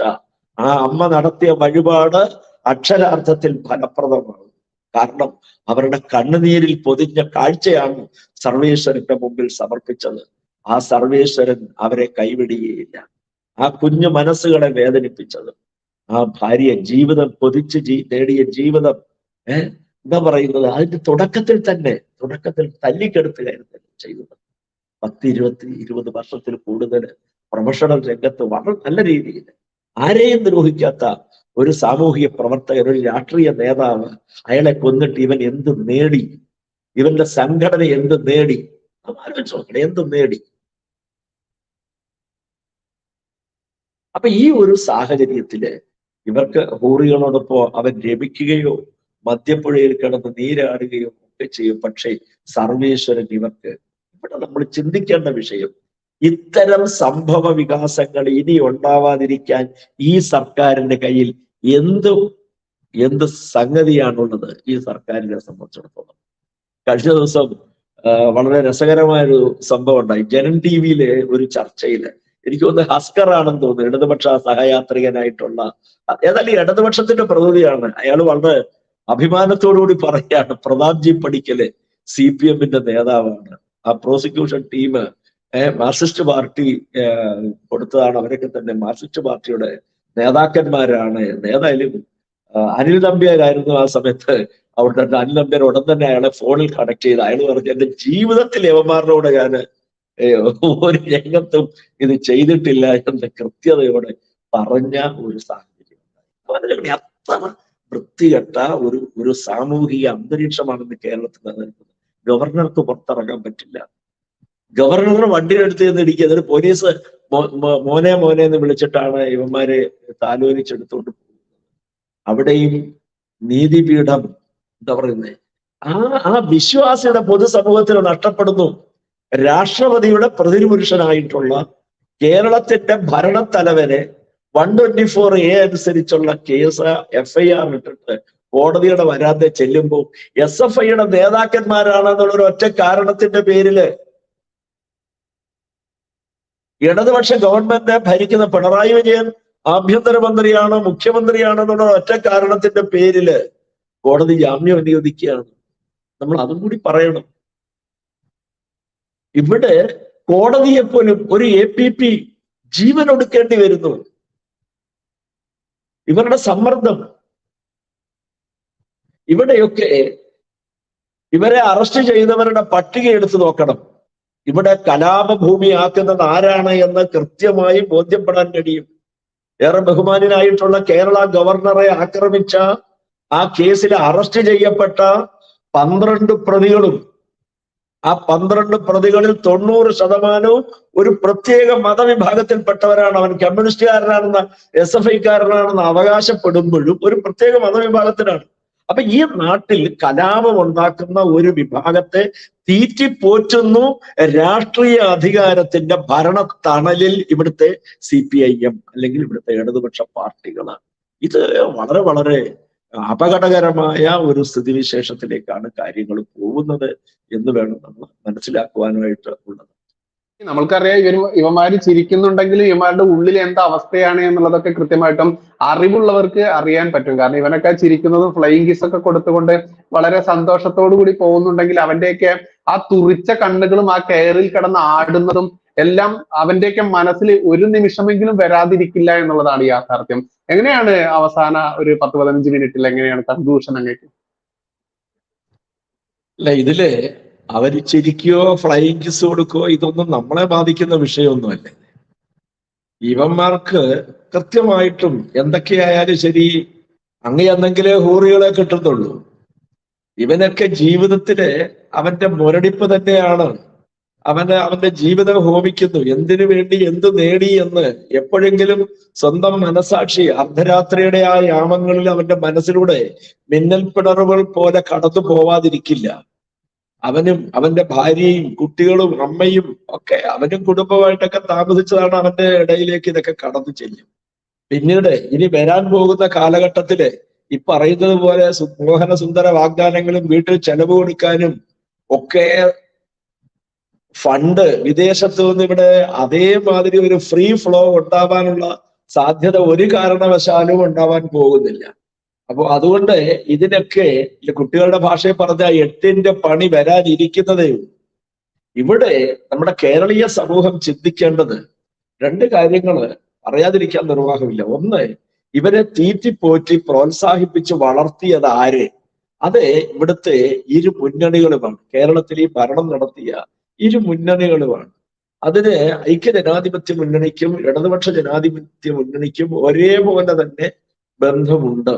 ആ അമ്മ നടത്തിയ വഴിപാട് അക്ഷരാർത്ഥത്തിൽ ഫലപ്രദമാണ്. കാരണം അവരുടെ കണ്ണുനീരിൽ പൊതിഞ്ഞ കാഴ്ചയാണ് സർവേശ്വരന്റെ മുമ്പിൽ സമർപ്പിച്ചത്. ആ സർവേശ്വരൻ അവരെ കൈവിടുകയില്ല. ആ കുഞ്ഞു മനസ്സുകളെ വേദനിപ്പിച്ചത്, ആ ഭാര്യ ജീവിതം കൊതിച്ച് നേടിയ ജീവിതം എന്താ പറയുന്നത്, അതിന്റെ തുടക്കത്തിൽ തല്ലിക്കെടുത്തുകയായിരുന്നു ചെയ്തത്. 10-20 വർഷത്തിൽ കൂടുതൽ പ്രൊഫഷണൽ രംഗത്ത് വളരെ നല്ല രീതിയിൽ ആരെയും ദ്രോഹിക്കാത്ത ഒരു സാമൂഹിക പ്രവർത്തകൻ, ഒരു രാഷ്ട്രീയ നേതാവ്, അയാളെ കൊന്നിട്ട് ഇവൻ എന്ത് നേടി, ഇവന്റെ സംഘടന എന്ത് നേടി, ആലോചിച്ച് നോക്കണം, എന്ത് നേടി. അപ്പൊ ഈ ഒരു സാഹചര്യത്തില് ഇവർക്ക് ഹൂറികളോടൊപ്പം അവൻ രമിക്കുകയോ മദ്യപ്പുഴയിൽ കിടന്ന് നീരാടുകയോ ഒക്കെ ചെയ്യും. പക്ഷേ സർവേശ്വരൻ ഇവർക്ക്, ഇവിടെ നമ്മൾ ചിന്തിക്കേണ്ട വിഷയം, ഇത്തരം സംഭവ വികാസങ്ങൾ ഇനി ഉണ്ടാവാതിരിക്കാൻ ഈ സർക്കാരിന്റെ കയ്യിൽ എന്ത് സംഗതിയാണുള്ളത് ഈ സർക്കാരിനെ സംബന്ധിച്ചിടത്തോളം. കഴിഞ്ഞ ദിവസം വളരെ രസകരമായൊരു സംഭവം ഉണ്ടായി. ജനൻ ടി വിയിലെ ഒരു ചർച്ചയില്, എനിക്ക് തോന്നുന്നത് ഹസ്കർ ആണെന്ന് തോന്നുന്നു, ഇടതുപക്ഷ സഹയാത്രികനായിട്ടുള്ള, ഏതായാലും ഇടതുപക്ഷത്തിന്റെ പ്രതിനിധിയാണ്. അയാൾ വളരെ അഭിമാനത്തോടുകൂടി പറയാണ്, പ്രതാപ്ജി പടിക്കല് CPM-ന്റെ നേതാവാണ്. ആ പ്രോസിക്യൂഷൻ ടീം മാർക്സിസ്റ്റ് പാർട്ടി കൊടുത്തതാണ്. അവരൊക്കെ തന്നെ മാർക്സിസ്റ്റ് പാർട്ടിയുടെ നേതാക്കന്മാരാണ്. ഏതായാലും അനിൽ നമ്പ്യാരായിരുന്നു ആ സമയത്ത് അവിടെ. അനിൽ നമ്പ്യാർ ഉടൻ തന്നെ അയാളെ ഫോണിൽ കണക്ട് ചെയ്ത് അയാൾ പറഞ്ഞു, എന്റെ ജീവിതത്തിൽ യവന്മാരുടെ ഞാൻ ഒരു രംഗത്തും ഇത് ചെയ്തിട്ടില്ല എന്ന് കൃത്യതയോടെ പറഞ്ഞ ഒരു സാഹചര്യം ഉണ്ടായി. അത്ര വൃത്തികെട്ട ഒരു സാമൂഹിക അന്തരീക്ഷമാണെന്ന് കേരളത്തിൽ നിലനിൽക്കുന്നത്. ഗവർണർക്ക് പുറത്തിറങ്ങാൻ പറ്റില്ല. ഗവർണർ വണ്ടിയെടുത്ത് ചെന്ന് ഇടിക്കുക. അതൊരു പോലീസ് മോനെ എന്ന് വിളിച്ചിട്ടാണ് ഇവന്മാരെ താലോലിച്ചെടുത്തോണ്ട് പോകുന്നത്. അവിടെയും നീതിപീഠം എന്താ പറയുന്നത്, ആ വിശ്വാസിയുടെ പൊതുസമൂഹത്തിൽ നഷ്ടപ്പെടുന്നു. രാഷ്ട്രപതിയുടെ പ്രതിപുരുഷനായിട്ടുള്ള കേരളത്തിന്റെ ഭരണത്തലവനെ 124A അനുസരിച്ചുള്ള കേസ് FIR ഇട്ടിട്ട് കോടതിയുടെ വരാതെ ചെല്ലുമ്പോൾ SFIയുടെ നേതാക്കന്മാരാണെന്നുള്ളൊരു ഒറ്റ കാരണത്തിന്റെ പേരില് ഇടതുപക്ഷ ഗവൺമെന്റ് ഭരിക്കുന്ന പിണറായി വിജയൻ ആഭ്യന്തരമന്ത്രിയാണ്, മുഖ്യമന്ത്രിയാണെന്നുള്ള ഒറ്റ കാരണത്തിന്റെ പേരില് കോടതി ജാമ്യം അനുവദിക്കുകയാണ്. നമ്മൾ അതും കൂടി പറയണം. ഇവിടെ കോടതിയെ പോലും ഒരു APP ജീവൻ ഒടുക്കേണ്ടി വരുന്നു. ഇവരുടെ സമ്മർദ്ദം. ഇവിടെയൊക്കെ ഇവരെ അറസ്റ്റ് ചെയ്തവരുടെ പട്ടിക എടുത്തു നോക്കണം. ഇവിടെ കലാപഭൂമിയാക്കുന്നത് ആരാണ് എന്ന് കൃത്യമായി ബോധ്യപ്പെടാൻ കഴിയും. ഏറെ ബഹുമാനായിട്ടുള്ള കേരള ഗവർണറെ ആക്രമിച്ച ആ കേസിൽ അറസ്റ്റ് ചെയ്യപ്പെട്ട 12 പ്രതികളും ആ 12 പ്രതികളിൽ 90% ഒരു പ്രത്യേക മതവിഭാഗത്തിൽപ്പെട്ടവരാണ്. അവൻ കമ്മ്യൂണിസ്റ്റുകാരനാണെന്ന് SFIക്കാരനാണെന്ന് അവകാശപ്പെടുമ്പോഴും ഒരു പ്രത്യേക മതവിഭാഗത്തിനാണ്. അപ്പൊ ഈ നാട്ടിൽ കലാപം ഉണ്ടാക്കുന്ന ഒരു വിഭാഗത്തെ തീറ്റിപ്പോറ്റുന്നു രാഷ്ട്രീയ അധികാരത്തിന്റെ ഭരണ തണലിൽ ഇവിടുത്തെ CPIM അല്ലെങ്കിൽ ഇവിടുത്തെ ഇടതുപക്ഷ പാർട്ടികളാണ്. ഇത് വളരെ വളരെ അപകടകരമായ ഒരു സ്ഥിതിവിശേഷത്തിലേക്കാണ് കാര്യങ്ങൾ പോകുന്നത് എന്ന് വേണം നമ്മൾ മനസ്സിലാക്കുവാനായിട്ട് ഉള്ളത്. നമ്മൾക്കറിയാം ഇവന്മാര് ചിരിക്കുന്നുണ്ടെങ്കിലും ഇവന്മാരുടെ ഉള്ളിൽ എന്താ അവസ്ഥയാണ് എന്നുള്ളതൊക്കെ കൃത്യമായിട്ടും അറിവുള്ളവർക്ക് അറിയാൻ പറ്റും. കാരണം ഇവനൊക്കെ ചിരിക്കുന്നതും ഫ്ലൈയിങ് കിസ് ഒക്കെ കൊടുത്തുകൊണ്ട് വളരെ സന്തോഷത്തോടു കൂടി പോകുന്നുണ്ടെങ്കിൽ അവന്റെയൊക്കെ ആ തുറിച്ച കണ്ണുകളും ആ കയറിൽ കിടന്ന് ആടുന്നതും എല്ലാം അവന്റെയൊക്കെ മനസ്സിൽ ഒരു നിമിഷമെങ്കിലും വരാതിരിക്കില്ല എന്നുള്ളതാണ് യാഥാർത്ഥ്യം. എങ്ങനെയാണ് അവസാന ഒരു 10-15 മിനിറ്റിൽ എങ്ങനെയാണ് കൺക്ലൂഷൻ അങ്ങേക്ക്? അല്ല, ഇതില് അവര് ചിരിക്കുകയോ ഫ്ലൈയിങ് കിസ് കൊടുക്കുകയോ ഇതൊന്നും നമ്മളെ ബാധിക്കുന്ന വിഷയമൊന്നുമല്ല. ഇവന്മാർക്ക് കൃത്യമായിട്ടും എന്തൊക്കെയായാലും ശരി അങ്ങനെയെന്നെങ്കിലേ ഹൂറികളെ കിട്ടുന്നുള്ളൂ. ഇവനൊക്കെ ജീവിതത്തില് അവന്റെ മുരടിപ്പ് തന്നെയാണ്. അവന്റെ ജീവിതം ഹോമിക്കുന്നു. എന്തിനു വേണ്ടി എന്ത് നേടി എന്ന് എപ്പോഴെങ്കിലും സ്വന്തം മനസാക്ഷി അർദ്ധരാത്രിയുടെ ആ യാമങ്ങളിൽ അവന്റെ മനസ്സിലൂടെ മിന്നൽ പിണറുകൾ പോലെ കടന്നു പോവാതിരിക്കില്ല. അവനും അവന്റെ ഭാര്യയും കുട്ടികളും അമ്മയും ഒക്കെ അവനും കുടുംബമായിട്ടൊക്കെ താമസിച്ചതാണ്. അവന്റെ ഇടയിലേക്ക് ഇതൊക്കെ കടന്നു ചെല്ലും. പിന്നീട് ഇനി വരാൻ പോകുന്ന കാലഘട്ടത്തില് ഈ പറയുന്നത് പോലെ മോഹന സുന്ദര വാഗ്ദാനങ്ങളും വീട്ടിൽ ചെലവ് കൊടുക്കാനും ഒക്കെ ഫണ്ട് വിദേശത്ത് നിന്ന് ഇവിടെ അതേമാതിരി ഒരു ഫ്രീ ഫ്ലോ ഉണ്ടാവാനുള്ള സാധ്യത ഒരു കാരണവശാലും ഉണ്ടാവാൻ പോകുന്നില്ല. അപ്പൊ അതുകൊണ്ട് ഇതിനൊക്കെ കുട്ടികളുടെ ഭാഷയിൽ പറഞ്ഞ 8ന്റെ പണി വരാനിരിക്കുന്നതേ ഉള്ളൂ. ഇവിടെ നമ്മുടെ കേരളീയ സമൂഹം ചിന്തിക്കേണ്ടത് 2 കാര്യങ്ങൾ പറയാതിരിക്കാൻ നിർവാഹമില്ല. ഒന്ന്, ഇവരെ തീറ്റിപ്പോറ്റി പ്രോത്സാഹിപ്പിച്ച് വളർത്തിയത് ആര്? അത് ഇവിടുത്തെ ഇരു മുന്നണികളുമാണ്. കേരളത്തിൽ ഈ ഭരണം നടത്തിയ ഇരു മുന്നണികളുമാണ്. അതിന് ഐക്യജനാധിപത്യ മുന്നണിക്കും ഇടതുപക്ഷ ജനാധിപത്യ മുന്നണിക്കും ഒരേപോലെ തന്നെ ബന്ധമുണ്ട്.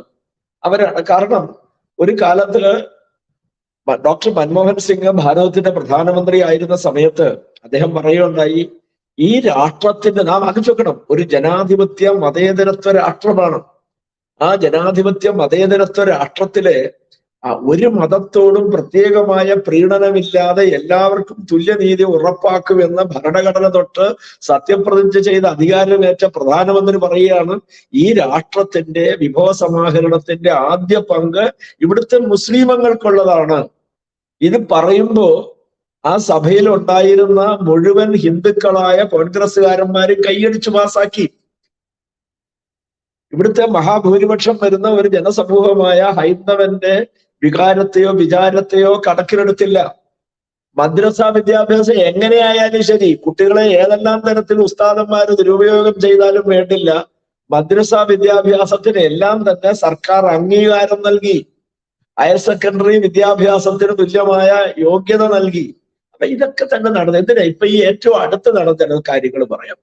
അവരാണ്. കാരണം ഒരു കാലത്ത് ഡോക്ടർ മൻമോഹൻ സിംഗ് ഭാരതത്തിന്റെ പ്രധാനമന്ത്രി ആയിരുന്ന സമയത്ത് അദ്ദേഹം പറയുകയുണ്ടായി, ഈ രാഷ്ട്രത്തിന്റെ നാം ആലോചിക്കണം, ഒരു ജനാധിപത്യ മതേതരത്വ രാഷ്ട്രമാണ്. ആ ജനാധിപത്യ മതേതരത്വ രാഷ്ട്രത്തിലെ ഒരു മതത്തോടും പ്രത്യേകമായ പ്രീണനമില്ലാതെ എല്ലാവർക്കും തുല്യനീതി ഉറപ്പാക്കുമെന്ന് ഭരണഘടന തൊട്ട് സത്യപ്രതിജ്ഞ ചെയ്ത് അധികാരമേറ്റ പ്രധാനമന്ത്രി പറയുകയാണ്, ഈ രാഷ്ട്രത്തിന്റെ വിഭവ സമാഹരണത്തിന്റെ ആദ്യ പങ്ക് ഇവിടുത്തെ മുസ്ലിമങ്ങൾക്കുള്ളതാണ്. ഇത് പറയുമ്പോ ആ സഭയിൽ ഉണ്ടായിരുന്ന മുഴുവൻ ഹിന്ദുക്കളായ കോൺഗ്രസ്സുകാരന്മാര് കൈയടിച്ചു പാസാക്കി. ഇവിടുത്തെ മഹാഭൂരിപക്ഷം വരുന്ന ഒരു ജനസമൂഹമായ ഹൈന്ദവന്റെ വികാരത്തെയോ വിചാരത്തെയോ കണക്കിലെടുത്തില്ല. മദ്രസ വിദ്യാഭ്യാസം എങ്ങനെയായാലും ശരി, കുട്ടികളെ ഏതെല്ലാം തരത്തിൽ ഉസ്താദന്മാര് ദുരുപയോഗം ചെയ്താലും വേണ്ടില്ല, മദ്രസ വിദ്യാഭ്യാസത്തിന് എല്ലാം തന്നെ സർക്കാർ അംഗീകാരം നൽകി. ഹയർ സെക്കൻഡറി വിദ്യാഭ്യാസത്തിന് തുല്യമായ യോഗ്യത നൽകി. അപ്പൊ ഇതൊക്കെ തന്നെ നടന്നു. എന്തിനാ ഇപ്പൊ ഈ ഏറ്റവും അടുത്ത് നടന്ന കാര്യങ്ങൾ പറയാം.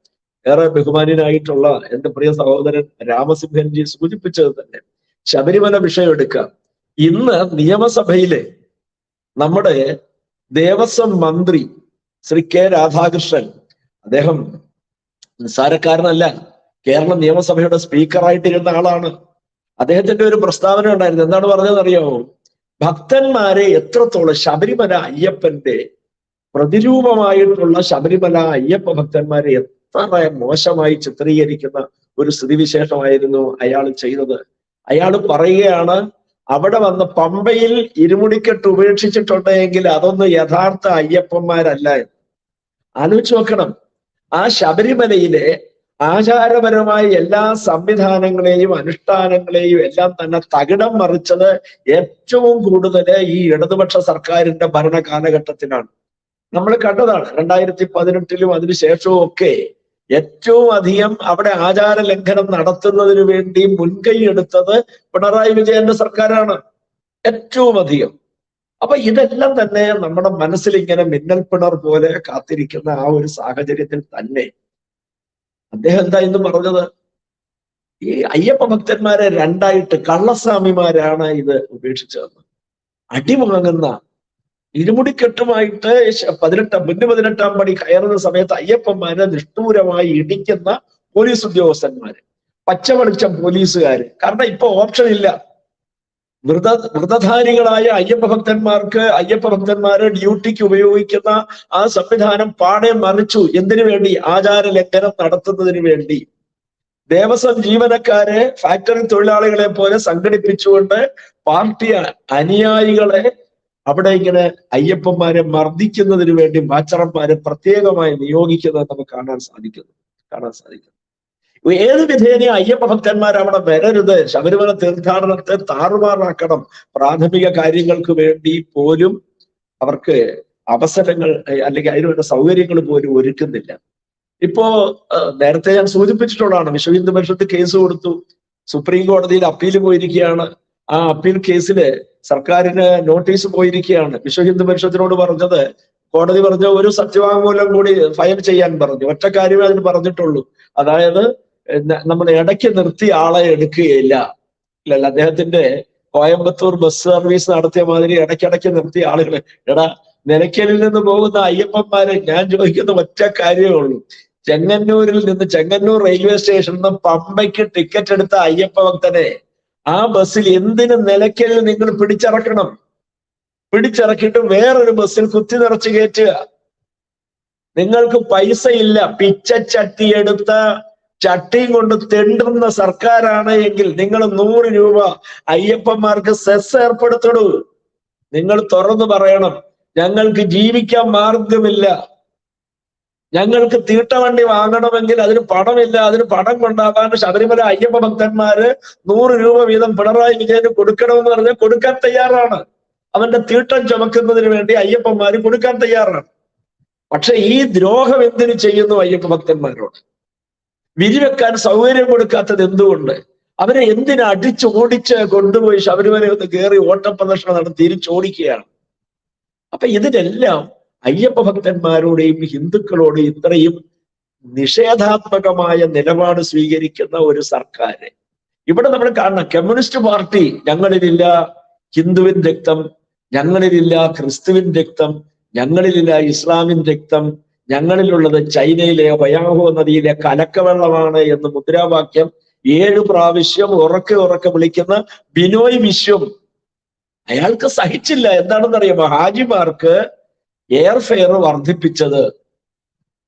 ഏറെ ബഹുമാനായിട്ടുള്ള എന്റെ പ്രിയ സഹോദരൻ രാമസിംഹൻജി സൂചിപ്പിച്ചത് തന്നെ ശബരിമല വിഷയം എടുക്കാം. ഇന്ന് നിയമസഭയിലെ നമ്മുടെ ദേവസ്വം മന്ത്രി ശ്രീ K. രാധാകൃഷ്ണൻ, അദ്ദേഹം നിസ്സാരക്കാരനല്ല, കേരള നിയമസഭയുടെ സ്പീക്കറായിട്ടിരുന്ന ആളാണ്. അദ്ദേഹത്തിന്റെ ഒരു പ്രസ്താവന ഉണ്ടായിരുന്നു. എന്താണ് പറഞ്ഞതെന്നറിയാമോ? ഭക്തന്മാരെ എത്രത്തോളം ശബരിമല അയ്യപ്പന്റെ പ്രതിരൂപമായിട്ടുള്ള ശബരിമല അയ്യപ്പ ഭക്തന്മാരെ എത്ര മോശമായി ചിത്രീകരിക്കുന്ന ഒരു സ്ഥിതിവിശേഷമായിരുന്നു അയാൾ ചെയ്തത്. അയാൾ പറയുകയാണ്, അവിടെ വന്ന് പമ്പയിൽ ഇരുമുടിക്കെട്ട് ഉപേക്ഷിച്ചിട്ടുണ്ടെങ്കിൽ അതൊന്നും യഥാർത്ഥ അയ്യപ്പന്മാരല്ല. ആലോചിച്ച് നോക്കണം. ആ ശബരിമലയിലെ ആചാരപരമായ എല്ലാ സംവിധാനങ്ങളെയും അനുഷ്ഠാനങ്ങളെയും എല്ലാം തന്നെ തകിടം മറിച്ചത് ഏറ്റവും കൂടുതൽ ഈ ഇടതുപക്ഷ സർക്കാരിന്റെ ഭരണ കാലഘട്ടത്തിലാണ്. നമ്മൾ കണ്ടതാണ് 2018 അതിനുശേഷവും ഒക്കെ ഏറ്റവും അധികം അവിടെ ആചാര ലംഘനം നടത്തുന്നതിന് വേണ്ടി മുൻകൈ എടുത്തത് പിണറായി വിജയന്റെ സർക്കാരാണ്, ഏറ്റവും അധികം. അപ്പൊ ഇതെല്ലാം തന്നെ നമ്മുടെ മനസ്സിൽ ഇങ്ങനെ മിന്നൽ പിണർ പോലെ കാത്തിരിക്കുന്ന ആ ഒരു സാഹചര്യത്തിൽ തന്നെ അദ്ദേഹം എന്താ ഇന്ന് പറഞ്ഞത്? ഈ അയ്യപ്പ ഭക്തന്മാരെ രണ്ടായിട്ട് കള്ളസ്വാമിമാരാണ് ഇത് ഉപേക്ഷിച്ചതെന്ന്. അടിവാങ്ങുന്ന ഇരുമുടിക്കെട്ടുമായിട്ട് 18ാം പടി കയറുന്ന സമയത്ത് അയ്യപ്പന്മാരെ നിഷ്ഠൂരമായി ഇടിക്കുന്ന പോലീസ് ഉദ്യോഗസ്ഥന്മാര്, പച്ചവെളിച്ചം പോലീസുകാര്. കാരണം ഇപ്പൊ ഓപ്ഷൻ ഇല്ല. വ്രതധാരികളായ അയ്യപ്പ ഭക്തന്മാരെ ഡ്യൂട്ടിക്ക് ഉപയോഗിക്കുന്ന ആ സംവിധാനം പാടെ മറിച്ചു. എന്തിനു വേണ്ടി? ആചാര ലംഘനം നടത്തുന്നതിന് വേണ്ടി. ദേവസ്വം ജീവനക്കാരെ ഫാക്ടറി തൊഴിലാളികളെ പോലെ സംഘടിപ്പിച്ചുകൊണ്ട് പാർട്ടി അനുയായികളെ അവിടെ ഇങ്ങനെ അയ്യപ്പന്മാരെ മർദ്ദിക്കുന്നതിന് വേണ്ടി വാച്ചറന്മാരെ പ്രത്യേകമായി നിയോഗിക്കുന്നത് നമുക്ക് കാണാൻ സാധിക്കുന്നു. ഏത് വിധേന അയ്യപ്പ ഭക്തന്മാർ അവിടെ വരരുത്, ശബരിമല തീർത്ഥാടനത്തെ താറുമാറാക്കണം, പ്രാഥമിക കാര്യങ്ങൾക്ക് വേണ്ടി പോലും അവർക്ക് അവസരങ്ങൾ അല്ലെങ്കിൽ അതിനുള്ള സൗകര്യങ്ങൾ പോലും ഒരുക്കുന്നില്ല. ഇപ്പോ നേരത്തെ ഞാൻ സൂചിപ്പിച്ചിട്ടുള്ളതാണ്, വിശ്വ ഹിന്ദു പരിഷത്ത് കേസ് കൊടുത്തു, സുപ്രീം കോടതിയിൽ അപ്പീൽ പോയിരിക്കുകയാണ്. ആ അപ്പീൽ കേസില് സർക്കാരിന് നോട്ടീസ് പോയിരിക്കുകയാണ്. വിശ്വ ഹിന്ദു പരിഷത്തിനോട് പറഞ്ഞത്, കോടതി പറഞ്ഞ ഒരു സത്യവാങ്മൂലം കൂടി ഫയൽ ചെയ്യാൻ പറഞ്ഞു. ഒറ്റ കാര്യമേ അതിന് പറഞ്ഞിട്ടുള്ളൂ. അതായത് നമ്മൾ ഇടയ്ക്ക് നിർത്തി ആളെ എടുക്കുകയില്ല. ഇല്ലല്ല, അദ്ദേഹത്തിന്റെ കോയമ്പത്തൂർ ബസ് സർവീസ് നടത്തിയ മാതിരി ഇടയ്ക്കിടയ്ക്ക് നിർത്തിയ ആളുകളെ, നിലയ്ക്കലിൽ നിന്ന് പോകുന്ന അയ്യപ്പന്മാരെ ഞാൻ ചോദിക്കുന്ന ഒറ്റ കാര്യമേ ഉള്ളൂ. ചെങ്ങന്നൂർ റെയിൽവേ സ്റ്റേഷനിൽ നിന്ന് പമ്പയ്ക്ക് ടിക്കറ്റ് എടുത്ത അയ്യപ്പ ഭക്തനെ ആ ബസ്സിൽ എന്തിന് നിലയ്ക്കലിൽ നിങ്ങൾ പിടിച്ചിറക്കിയിട്ട് വേറൊരു ബസ്സിൽ കുത്തി നിറച്ച് കയറ്റുക? നിങ്ങൾക്ക് പൈസ ഇല്ല, പിച്ചച്ചട്ടി എടുത്ത ചട്ടിയും കൊണ്ട് തെണ്ടുന്ന സർക്കാരാണ് എങ്കിൽ നിങ്ങൾ 100 രൂപ അയ്യപ്പന്മാർക്ക് സെസ് ഏർപ്പെടുത്തണു. നിങ്ങൾ തുറന്നു പറയണം, ഞങ്ങൾക്ക് ജീവിക്കാൻ മാർഗമില്ല, ഞങ്ങൾക്ക് തീട്ടവണ്ടി വാങ്ങണമെങ്കിൽ അതിന് പണമില്ല, അതിന് പണം കൊണ്ടാവാൻ ശബരിമല അയ്യപ്പ ഭക്തന്മാര് 100 രൂപ വീതം പിണറായി വിജയന് കൊടുക്കണമെന്ന് പറഞ്ഞാൽ കൊടുക്കാൻ തയ്യാറാണ്. അവന്റെ തീട്ടം ചുമക്കുന്നതിന് വേണ്ടി അയ്യപ്പന്മാര് കൊടുക്കാൻ തയ്യാറാണ്. പക്ഷെ ഈ ദ്രോഹം എന്തിനു ചെയ്യുന്നു അയ്യപ്പ ഭക്തന്മാരോട്? വിരിവെക്കാൻ സൗകര്യം കൊടുക്കാത്തത് എന്തുകൊണ്ട്? അവരെ എന്തിനു അടിച്ചോടിച്ച് കൊണ്ടുപോയി ശബരിമല ഒന്ന് കയറി ഓട്ടപ്രദർശനം നടത്തി തിരിച്ചോടിക്കുകയാണ്? അപ്പൊ ഇതിനെല്ലാം അയ്യപ്പ ഭക്തന്മാരോടെയും ഹിന്ദുക്കളോട് ഇത്രയും നിഷേധാത്മകമായ നിലപാട് സ്വീകരിക്കുന്ന ഒരു സർക്കാർ ഇവിടെ നമ്മൾ കാണണം. കമ്മ്യൂണിസ്റ്റ് പാർട്ടി ഞങ്ങളിലില്ല ഹിന്ദുവിൻ രക്തം, ഞങ്ങളിലില്ല ക്രിസ്തുവിൻ രക്തം, ഞങ്ങളിലില്ല ഇസ്ലാമിൻ രക്തം, ഞങ്ങളിലുള്ളത് ചൈനയിലെ വയാഹോ നദിയിലെ കലക്കവെള്ളമാണ് എന്ന് മുദ്രാവാക്യം 7 പ്രാവശ്യം ഉറക്കെ വിളിക്കുന്ന ബിനോയ് വിശ്വം, അയാൾക്ക് സഹിച്ചില്ല. എന്താണെന്നറിയാമോ? ഹാജിമാർക്ക് എയർ ഫെയർ വർദ്ധിപ്പിച്ചത്,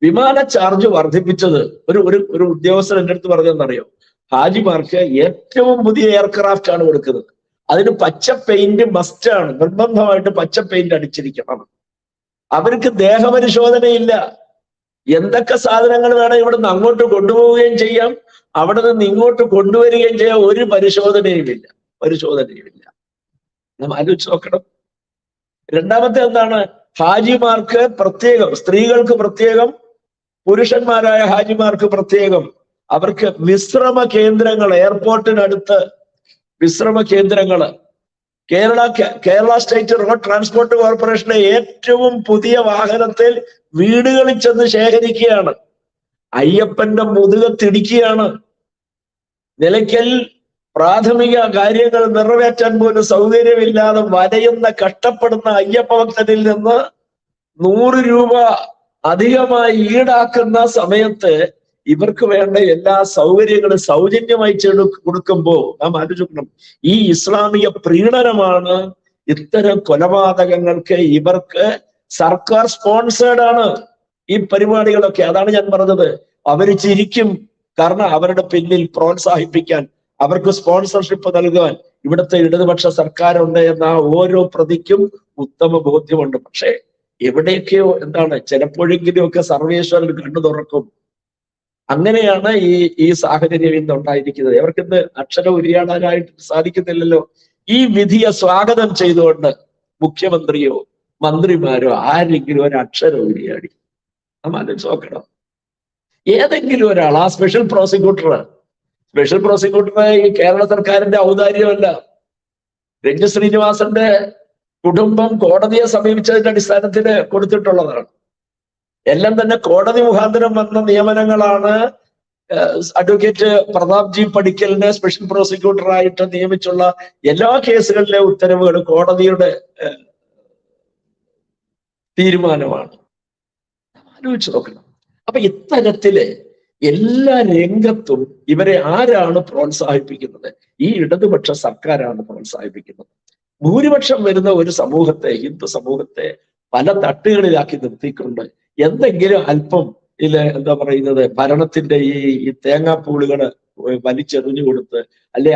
വിമാന ചാർജ് വർദ്ധിപ്പിച്ചത്. ഒരു ഉദ്യോഗസ്ഥൻ എൻ്റെ അടുത്ത് പറഞ്ഞതെന്നറിയോ? ഹാജിമാർക്ക് ഏറ്റവും പുതിയ എയർക്രാഫ്റ്റ് ആണ് കൊടുക്കുന്നത്, അതിന് പച്ച പെയിന്റ് മസ്റ്റാണ്, നിർബന്ധമായിട്ട് പച്ച പെയിന്റ് അടിച്ചിരിക്കണം. അവർക്ക് ദേഹപരിശോധനയില്ല. എന്തൊക്കെ സാധനങ്ങൾ വേണം ഇവിടുന്ന് അങ്ങോട്ട് കൊണ്ടുപോവുകയും ചെയ്യാം, അവിടെ നിന്ന് ഇങ്ങോട്ട് കൊണ്ടുവരികയും ചെയ്യാം. ഒരു പരിശോധനയുമില്ല. നാം ആലോചിച്ച് നോക്കണം. രണ്ടാമത്തെ എന്താണ്? ഹാജിമാർക്ക് പ്രത്യേകം, സ്ത്രീകൾക്ക് പ്രത്യേകം, പുരുഷന്മാരായ ഹാജിമാർക്ക് പ്രത്യേകം. അവർക്ക് വിശ്രമ കേന്ദ്രങ്ങൾ, എയർപോർട്ടിനടുത്ത് വിശ്രമ കേന്ദ്രങ്ങള്. കേരള സ്റ്റേറ്റ് റോഡ് ട്രാൻസ്പോർട്ട് കോർപ്പറേഷന്റെ ഏറ്റവും പുതിയ വാഹനത്തിൽ വീടുകളിൽ ചെന്ന് ശേഖരിക്കുകയാണ്. അയ്യപ്പന്റെ മുതുകത്തിടിക്കുകയാണ്. നിലയ്ക്കൽ പ്രാഥമിക കാര്യങ്ങൾ നിറവേറ്റാൻ പോലും സൗകര്യമില്ലാതെ വലയുന്ന കഷ്ടപ്പെടുന്ന അയ്യപ്പ ഭക്തനിൽ നിന്ന് 100 രൂപ അധികമായി ഈടാക്കുന്ന സമയത്ത് ഇവർക്ക് വേണ്ട എല്ലാ സൗകര്യങ്ങളും സൗജന്യമായി കൊടുക്കുമ്പോൾ നാം ആലോചിക്കണം, ഈ ഇസ്ലാമിക പ്രീണനമാണ് ഇത്തരം കൊലപാതകങ്ങൾക്ക് ഇവർക്ക് സർക്കാർ സ്പോൺസേർഡ് ആണ് ഈ പരിപാടികളൊക്കെ. അതാണ് ഞാൻ പറഞ്ഞത്, അവര് ചിരിക്കും. കാരണം അവരുടെ പിന്നിൽ പ്രോത്സാഹിപ്പിക്കാൻ, അവർക്ക് സ്പോൺസർഷിപ്പ് നൽകാൻ ഇവിടുത്തെ ഇടതുപക്ഷ സർക്കാരുണ്ട് എന്ന ഓരോ പ്രതിക്കും ഉത്തമ ബോധ്യമുണ്ട്. പക്ഷെ എവിടെയൊക്കെയോ എന്താണ്, ചിലപ്പോഴെങ്കിലും ഒക്കെ സർവേശ്വരൻ കണ്ണു തുറക്കും. അങ്ങനെയാണ് ഈ സാഹചര്യം ഇന്ന് ഉണ്ടായിരിക്കുന്നത്. അവർക്കിന്ന് അക്ഷരം ഉരിയാടാനായിട്ട് സാധിക്കുന്നില്ലല്ലോ. ഈ വിധിയെ സ്വാഗതം ചെയ്തുകൊണ്ട് മുഖ്യമന്ത്രിയോ മന്ത്രിമാരോ ആരെങ്കിലും ഒരു അക്ഷരം ഉരിയാടി? നാം ആലോചിച്ച് നോക്കണം. ഏതെങ്കിലും ഒരാൾ, ആ സ്പെഷ്യൽ പ്രോസിക്യൂട്ടർ ഈ കേരള സർക്കാരിന്റെ ഔദാര്യമല്ല. രഞ്ജു ശ്രീനിവാസന്റെ കുടുംബം കോടതിയെ സമീപിച്ചതിന്റെ അടിസ്ഥാനത്തിൽ കൊടുത്തിട്ടുള്ളതാണ്. എല്ലാം തന്നെ കോടതി മുഖാന്തരം വന്ന നിയമനങ്ങളാണ്. അഡ്വക്കേറ്റ് പ്രതാപ് ജി പടിക്കലിനെ സ്പെഷ്യൽ പ്രോസിക്യൂട്ടറായിട്ട് നിയമിച്ചുള്ള എല്ലാ കേസുകളിലെ ഉത്തരവുകൾ കോടതിയുടെ തീരുമാനമാണ്. ആലോചിച്ച് നോക്കണം. അപ്പൊ ഇത്തരത്തില് എല്ലാ രംഗത്തും ഇവരെ ആരാണ് പ്രോത്സാഹിപ്പിക്കുന്നത്? ഈ ഇടതുപക്ഷ സർക്കാരാണ് പ്രോത്സാഹിപ്പിക്കുന്നത്. ഭൂരിപക്ഷം വരുന്ന ഒരു സമൂഹത്തെ, ഹിന്ദു സമൂഹത്തെ പല തട്ടുകളിലാക്കി നിർത്തിക്കൊണ്ട് എന്തെങ്കിലും അല്പം എന്താ പറയുന്നത്, ഭരണത്തിന്റെ ഈ തേങ്ങാപ്പൂളുകള് വലിച്ചെറിഞ്ഞു കൊടുത്ത്, അല്ലെ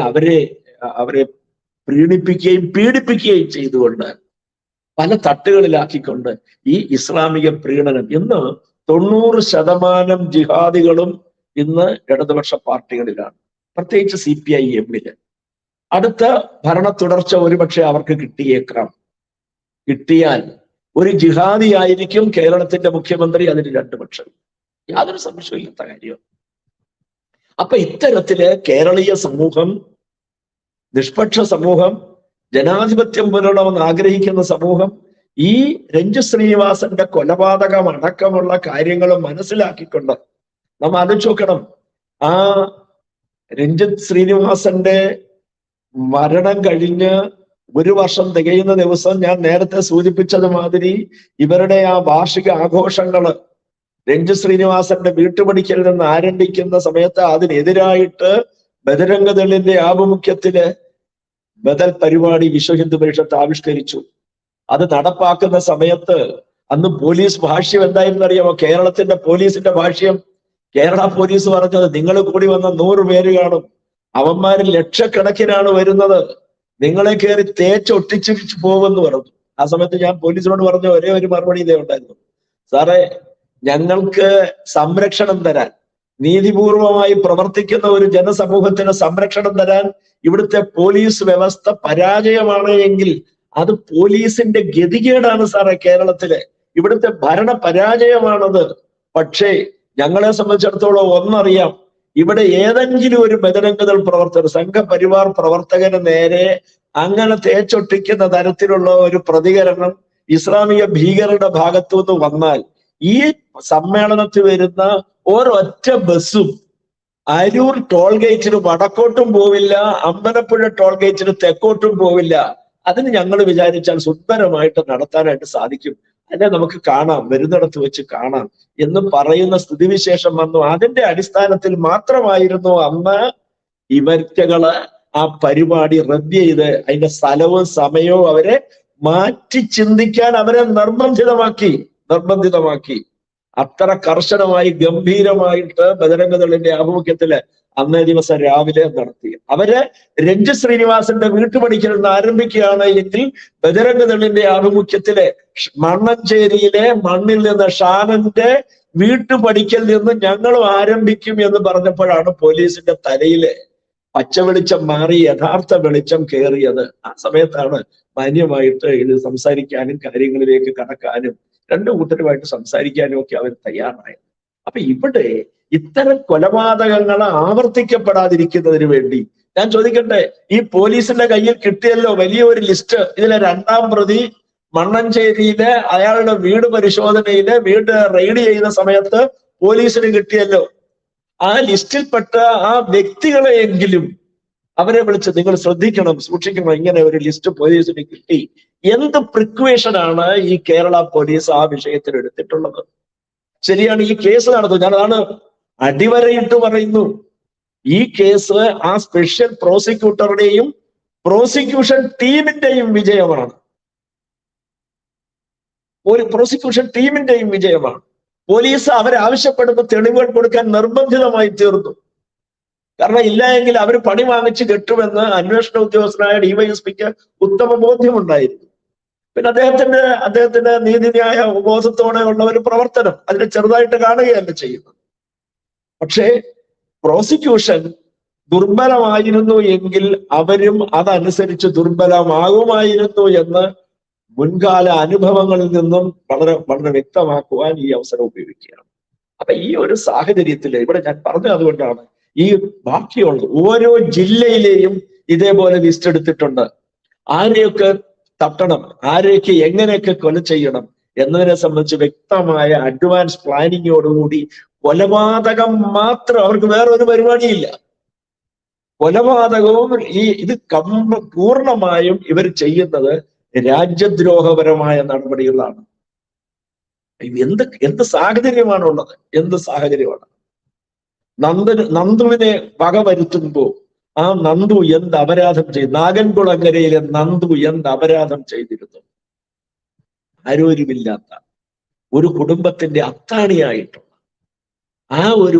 അവരെ പ്രീണിപ്പിക്കുകയും പീഡിപ്പിക്കുകയും ചെയ്തുകൊണ്ട് പല തട്ടുകളിലാക്കിക്കൊണ്ട് ഈ ഇസ്ലാമിക പ്രീണനം, ഇന്ന് 90% ജിഹാദികളും ഇന്ന് ഇടതുപക്ഷ പാർട്ടികളിലാണ്, പ്രത്യേകിച്ച് CPIM-ല്. അടുത്ത ഭരണ തുടർച്ച ഒരുപക്ഷെ അവർക്ക് കിട്ടിയേക്കാം. കിട്ടിയാൽ ഒരു ജിഹാദി ആയിരിക്കും കേരളത്തിന്റെ മുഖ്യമന്ത്രി, അതിന് 2 പക്ഷം, യാതൊരു സംശയമില്ലാത്ത കാര്യം. അപ്പൊ ഇത്തരത്തില് കേരളീയ സമൂഹം, നിഷ്പക്ഷ സമൂഹം, ജനാധിപത്യം പുലരണമെന്ന് ആഗ്രഹിക്കുന്ന സമൂഹം ഈ രഞ്ജു ശ്രീനിവാസന്റെ കൊലപാതകം അടക്കമുള്ള കാര്യങ്ങൾ മനസ്സിലാക്കിക്കൊണ്ട് നാം ആലോചിച്ച് നോക്കണം. ആ രഞ്ജിത്ത് ശ്രീനിവാസന്റെ മരണം കഴിഞ്ഞ് 1 വർഷം തികയുന്ന ദിവസം ഞാൻ നേരത്തെ സൂചിപ്പിച്ചത് മാതിരി ഇവരുടെ ആ വാർഷിക ആഘോഷങ്ങള് രഞ്ജു ശ്രീനിവാസന്റെ വീട്ടുപടിക്കൽ നിന്ന് ആരംഭിക്കുന്ന സമയത്ത് അതിനെതിരായിട്ട് ബജരംഗദളിന്റെ ആഭിമുഖ്യത്തില് ബദൽ പരിപാടി വിശ്വ ഹിന്ദു പരിഷത്ത് ആവിഷ്കരിച്ചു. അത് നടപ്പാക്കുന്ന സമയത്ത് അന്ന് പോലീസ് ഭാഷ്യം എന്തായിരുന്നു അറിയാമോ? കേരളത്തിന്റെ പോലീസിന്റെ ഭാഷ്യം. കേരള പോലീസ് പറഞ്ഞത്, നിങ്ങൾ കൂടി വന്ന 100 പേര് കാണും, അവന്മാര് ലക്ഷക്കണക്കിനാണ് വരുന്നത്, നിങ്ങളെ കയറി തേച്ചൊട്ടിച്ചു പോകുമെന്ന് പറഞ്ഞു. ആ സമയത്ത് ഞാൻ പോലീസിനോട് പറഞ്ഞ ഒരേ ഒരു മറുപടി ഇതേ ഉണ്ടായിരുന്നു, സാറേ ഞങ്ങൾക്ക് സംരക്ഷണം തരാൻ, നീതിപൂർവമായി പ്രവർത്തിക്കുന്ന ഒരു ജനസമൂഹത്തിന് സംരക്ഷണം തരാൻ ഇവിടുത്തെ പോലീസ് വ്യവസ്ഥ പരാജയമാണ് എങ്കിൽ അത് പോലീസിന്റെ ഗതികേടാണ് സാറേ. കേരളത്തിലെ ഇവിടുത്തെ ഭരണ പരാജയമാണത്. പക്ഷേ ഞങ്ങളെ സംബന്ധിച്ചിടത്തോളം ഒന്നറിയാം, ഇവിടെ ഏതെങ്കിലും ഒരു ബജരംഗദൾ പ്രവർത്തകർ, സംഘപരിവാർ പ്രവർത്തകന് നേരെ അങ്ങനെ തേച്ചൊട്ടിക്കുന്ന തരത്തിലുള്ള ഒരു പ്രതികരണം ഇസ്ലാമിക ഭീകരരുടെ ഭാഗത്തു നിന്ന് വന്നാൽ ഈ സമ്മേളനത്തിൽ വരുന്ന ഒരൊറ്റ ബസ്സും അരൂർ ടോൾ ഗേറ്റിന് വടക്കോട്ടും പോവില്ല, അമ്പലപ്പുഴ ടോൾ ഗേറ്റിന് തെക്കോട്ടും പോവില്ല. അതിന് ഞങ്ങൾ വിചാരിച്ചാൽ സുന്ദരമായിട്ട് നടത്താനായിട്ട് സാധിക്കും, അല്ലെ നമുക്ക് കാണാം, വരുന്നിടത്ത് വെച്ച് കാണാം എന്ന് പറയുന്ന സ്ഥിതിവിശേഷം വന്നു. അതിന്റെ അടിസ്ഥാനത്തിൽ മാത്രമായിരുന്നു അന്ന് ഇവറ്റകള് ആ പരിപാടി റദ്ദ് ചെയ്ത് അതിന്റെ സ്ഥലവും സമയവും അവരെ മാറ്റി ചിന്തിക്കാൻ അവരെ നിർബന്ധിതമാക്കി. അത്ര കർശനമായി ഗംഭീരമായിട്ട് ബജരംഗദളിന്റെ ആഭിമുഖ്യത്തില് അന്നേ ദിവസം രാവിലെ നടത്തി. അവര് രഞ്ജു ശ്രീനിവാസന്റെ വീട്ടുപടിക്കൽ നിന്ന് ആരംഭിക്കുകയാണ് എങ്കിൽ ബജരംഗദളിന്റെ ആഭിമുഖ്യത്തില് മണ്ണഞ്ചേരിയിലെ മണ്ണിൽ നിന്ന് ഷാനന്റെ വീട്ടുപടിക്കൽ നിന്ന് ഞങ്ങളും ആരംഭിക്കും എന്ന് പറഞ്ഞപ്പോഴാണ് പോലീസിന്റെ തലയില് പച്ച വെളിച്ചം മാറി യഥാർത്ഥ വെളിച്ചം കയറിയത്. ആ സമയത്താണ് മാന്യമായിട്ട് ഇത് സംസാരിക്കാനും കാര്യങ്ങളിലേക്ക് കടക്കാനും 2 കൂട്ടരുമായിട്ട് സംസാരിക്കാനും ഒക്കെ അവർ തയ്യാറായത്. അപ്പൊ ഇവിടെ ഇത്തരം കൊലപാതകങ്ങൾ ആവർത്തിക്കപ്പെടാതിരിക്കുന്നതിന് വേണ്ടി ഞാൻ ചോദിക്കട്ടെ, ഈ പോലീസിന്റെ കയ്യിൽ കിട്ടിയല്ലോ വലിയ ഒരു ലിസ്റ്റ്. ഇതിലെ 2ാം പ്രതി മണ്ണഞ്ചേരിയിലെ അയാളുടെ വീട് പരിശോധനയില് വീട് റെയ്ഡ് ചെയ്യുന്ന സമയത്ത് പോലീസിന് കിട്ടിയല്ലോ. ആ ലിസ്റ്റിൽപ്പെട്ട ആ വ്യക്തികളെയെങ്കിലും അവരെ വിളിച്ച് നിങ്ങൾ ശ്രദ്ധിക്കണം, സൂക്ഷിക്കണം, ഇങ്ങനെ ഒരു ലിസ്റ്റ് പോലീസിന് കിട്ടി. എന്ത് പ്രിക്വേഷൻ ആണ് ഈ കേരള പോലീസ് ആ വിഷയത്തിൽ എടുത്തിട്ടുള്ളത്? ശരിയാണ്, ഈ കേസ് നടന്നു. ഞാൻ അതാണ് അടിവരയിട്ട് പറയുന്നു, ഈ കേസ് ആ സ്പെഷ്യൽ പ്രോസിക്യൂട്ടറുടെയും പ്രോസിക്യൂഷൻ ടീമിന്റെയും വിജയമാണ്. പ്രോസിക്യൂഷൻ ടീമിന്റെയും വിജയമാണ്. പോലീസ് അവരാവശ്യപ്പെടുന്ന തെളിവുകൾ കൊടുക്കാൻ നിർബന്ധിതമായി തീർന്നു. കാരണം ഇല്ല എങ്കിൽ അവർ പണി വാങ്ങിച്ച് കെട്ടുമെന്ന് അന്വേഷണ ഉദ്യോഗസ്ഥനായ ഡിവൈഎസ്പിക്ക് ഉത്തമ ബോധ്യമുണ്ടായിരുന്നു. പിന്നെ അദ്ദേഹത്തിന്റെ നീതിന്യായ ബോധത്തോടെയുള്ള ഒരു പ്രവർത്തനം അതിനെ ചെറുതായിട്ട് കാണുകയല്ല ചെയ്യുന്നത്. പക്ഷേ പ്രോസിക്യൂഷൻ ദുർബലമായിരുന്നു എങ്കിൽ അവരും അതനുസരിച്ച് ദുർബലമാകുമായിരുന്നു എന്ന് മുൻകാല അനുഭവങ്ങളിൽ നിന്നും വളരെ വളരെ വ്യക്തമാക്കുവാൻ ഈ അവസരം ഉപയോഗിക്കുകയാണ്. അപ്പൊ ഈ ഒരു സാഹചര്യത്തിൽ ഇവിടെ ഞാൻ പറഞ്ഞത് അതുകൊണ്ടാണ് ഈ ബാക്കിയുള്ള ഓരോ ജില്ലയിലെയും ഇതേപോലെ ലിസ്റ്റ് എടുത്തിട്ടുണ്ട്. ആരെയൊക്കെ തട്ടണം, ആരെയൊക്കെ എങ്ങനെയൊക്കെ കൊല ചെയ്യണം എന്നതിനെ സംബന്ധിച്ച് വ്യക്തമായ അഡ്വാൻസ് പ്ലാനിങ്ങോടുകൂടി കൊലപാതകം മാത്രം, അവർക്ക് വേറൊരു പരിപാടിയില്ല. കൊലപാതകവും ഇത് പൂർണ്ണമായും ഇവർ ചെയ്യുന്നത് രാജ്യദ്രോഹപരമായ നടപടികളാണ്. എന്ത് സാഹചര്യമാണുള്ളത്, എന്ത് സാഹചര്യമാണ്. നന്ദുവിനെ വകവരുത്തുമ്പോ ആ നന്ദു എന്ത് അപരാധം ചെയ്തു? നാഗൻകുളങ്ങരയിലെ നന്ദു എന്ത് അപരാധം ചെയ്തിരുന്നു? ആരോരുമില്ലാത്ത ഒരു കുടുംബത്തിന്റെ അത്താണിയായിട്ടുള്ള ആ ഒരു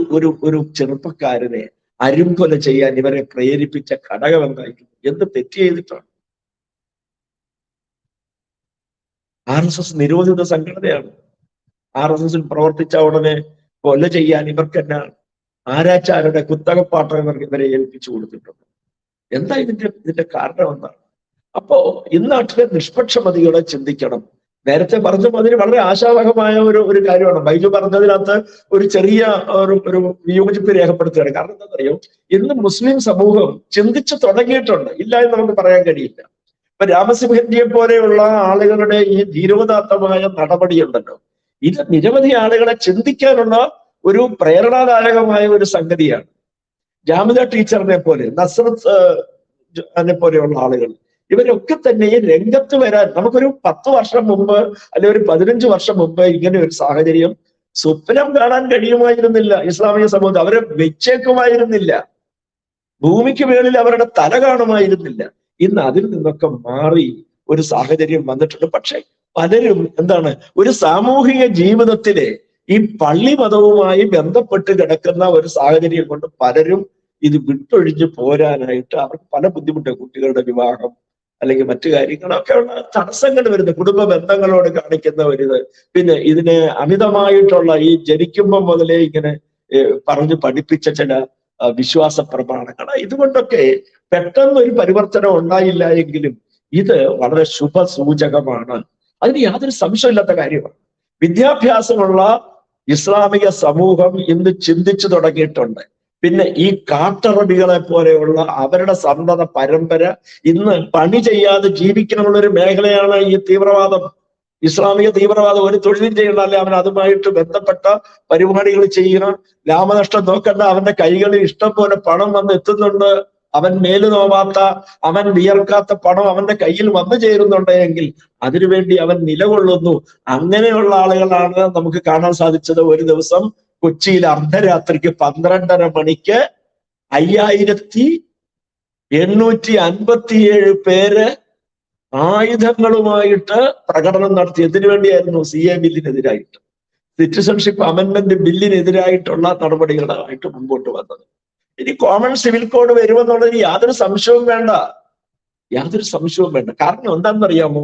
ചെറുപ്പക്കാരനെ അരുംകൊല ചെയ്യാൻ ഇവരെ പ്രേരിപ്പിച്ച ഘടകം എന്തായിരുന്നു? എന്ത് തെറ്റ് ചെയ്തിട്ടാണ്? RSS നിരോധിത സംഘടനയാണ്. RSSൽ പ്രവർത്തിച്ച ഉടനെ കൊല ചെയ്യാൻ ഇവർക്ക് എന്നാണ് ആരാച്ചാരുടെ കുത്തകപ്പാട്ടം ഇവരെ ഏൽപ്പിച്ചു കൊടുത്തിട്ടുണ്ട്. എന്താ ഇതിന്റെ കാരണം എന്താണ്? അപ്പോ ഇന്നാട്ടിലെ നിഷ്പക്ഷമതികളെ ചിന്തിക്കണം. നേരത്തെ പറഞ്ഞ അതിന് വളരെ ആശാവഹമായ ഒരു കാര്യമാണ്. ബൈജു പറഞ്ഞതിനകത്ത് ഒരു ചെറിയ ഒരു വിയോജിപ്പ് രേഖപ്പെടുത്തുകയാണ്. കാരണം എന്താണെന്നറിയോ, ഇന്ന് മുസ്ലിം സമൂഹം ചിന്തിച്ചു തുടങ്ങിയിട്ടുണ്ട്, ഇല്ല എന്ന് നമുക്ക് പറയാൻ കഴിയില്ല. ഇപ്പൊ രാമസിംഹന്റിയെ പോലെയുള്ള ആളുകളുടെ ഈ ധീരോദാത്തമായ നടപടിയുണ്ടല്ലോ, ഇത് നിരവധി ആളുകളെ ചിന്തിക്കാനുള്ള ഒരു പ്രേരണാദായകമായ ഒരു സംഗതിയാണ്. ജാമിദ ടീച്ചറിനെ പോലെ, നസ്രത്ത് പോലെയുള്ള ആളുകൾ, ഇവരൊക്കെ തന്നെ ഈ രംഗത്ത് വരാൻ നമുക്കൊരു 10 വർഷം മുമ്പ് അല്ലെ ഒരു 15 വർഷം മുമ്പ് ഇങ്ങനെ ഒരു സാഹചര്യം സ്വപ്നം കാണാൻ കഴിയുമായിരുന്നില്ല. ഇസ്ലാമിക സമൂഹം അവരെ വെച്ചേക്കുമായിരുന്നില്ല, ഭൂമിക്ക് മേളിൽ അവരുടെ തല കാണുമായിരുന്നില്ല. ഇന്ന് അതിൽ നിന്നൊക്കെ മാറി ഒരു സാഹചര്യം വന്നിട്ടുണ്ട്. പക്ഷെ പലരും എന്താണ്, ഒരു സാമൂഹിക ജീവിതത്തിലെ ഈ പള്ളി മതവുമായി ബന്ധപ്പെട്ട് കിടക്കുന്ന ഒരു സാഹചര്യം കൊണ്ട് പലരും ഇത് വിട്ടൊഴിഞ്ഞു പോരാനായിട്ട് അവർക്ക് പല ബുദ്ധിമുട്ട്, കുട്ടികളുടെ വിവാഹം അല്ലെങ്കിൽ മറ്റു കാര്യങ്ങളൊക്കെ ഉള്ള തടസ്സങ്ങൾ വരുന്നു. കുടുംബ ബന്ധങ്ങളോട് കാണിക്കുന്ന ഒരിത്, പിന്നെ ഇതിനെ അമിതമായിട്ടുള്ള ഈ ജനിക്കുമ്പം മുതലേ ഇങ്ങനെ പറഞ്ഞു പഠിപ്പിച്ച ചില വിശ്വാസ പ്രമാണങ്ങൾ, ഇതുകൊണ്ടൊക്കെ പെട്ടെന്ന് ഒരു പരിവർത്തനം ഉണ്ടായില്ല എങ്കിലും ഇത് വളരെ ശുഭസൂചകമാണ്. അതിന് യാതൊരു സംശയമില്ലാത്ത കാര്യമാണ്. വിദ്യാഭ്യാസമുള്ള ഇസ്ലാമിക സമൂഹം ഇന്ന് ചിന്തിച്ചു തുടങ്ങിയിട്ടുണ്ട്. പിന്നെ ഈ കാട്ടറബികളെ പോലെയുള്ള അവരുടെ സന്തത പരമ്പര ഇന്ന് പണി ചെയ്യാതെ ജീവിക്കണമെന്നുള്ളൊരു മേഖലയാണ് ഈ തീവ്രവാദം. ഇസ്ലാമിക തീവ്രവാദം ഒരു തൊഴിലും ചെയ്യണ്ട, അല്ലെ അവൻ അതുമായിട്ട് ബന്ധപ്പെട്ട പരിപാടികൾ ചെയ്യുക, ലാഭനഷ്ടം നോക്കണ്ട, അവന്റെ കൈകളിൽ ഇഷ്ടം പോലെ പണം വന്ന് എത്തുന്നുണ്ട്, അവൻ മേല് നോവാത്ത, അവൻ വിയർക്കാത്ത പണം അവന്റെ കയ്യിൽ വന്നു ചേരുന്നുണ്ട് എങ്കിൽ അതിനുവേണ്ടി അവൻ നിലകൊള്ളുന്നു. അങ്ങനെയുള്ള ആളുകളാണ് നമുക്ക് കാണാൻ സാധിച്ചത്. ഒരു ദിവസം കൊച്ചിയിൽ അർദ്ധരാത്രിക്ക് 12:30 മണിക്ക് 5857 പേര് ആയുധങ്ങളുമായിട്ട് പ്രകടനം നടത്തി. എന്തിനു വേണ്ടിയായിരുന്നു? CA ബില്ലിനെതിരായിട്ട്, സിറ്റിസൺഷിപ്പ് അമെന്റ്മെന്റ് ബില്ലിനെതിരായിട്ടുള്ള നടപടികളായിട്ട് മുമ്പോട്ട് വന്നത്. ഇനി കോമൺ സിവിൽ കോഡ് വരുമെന്നുള്ളതിന് യാതൊരു സംശയവും വേണ്ട, യാതൊരു സംശയവും വേണ്ട. കാരണം എന്താണെന്നറിയാമോ,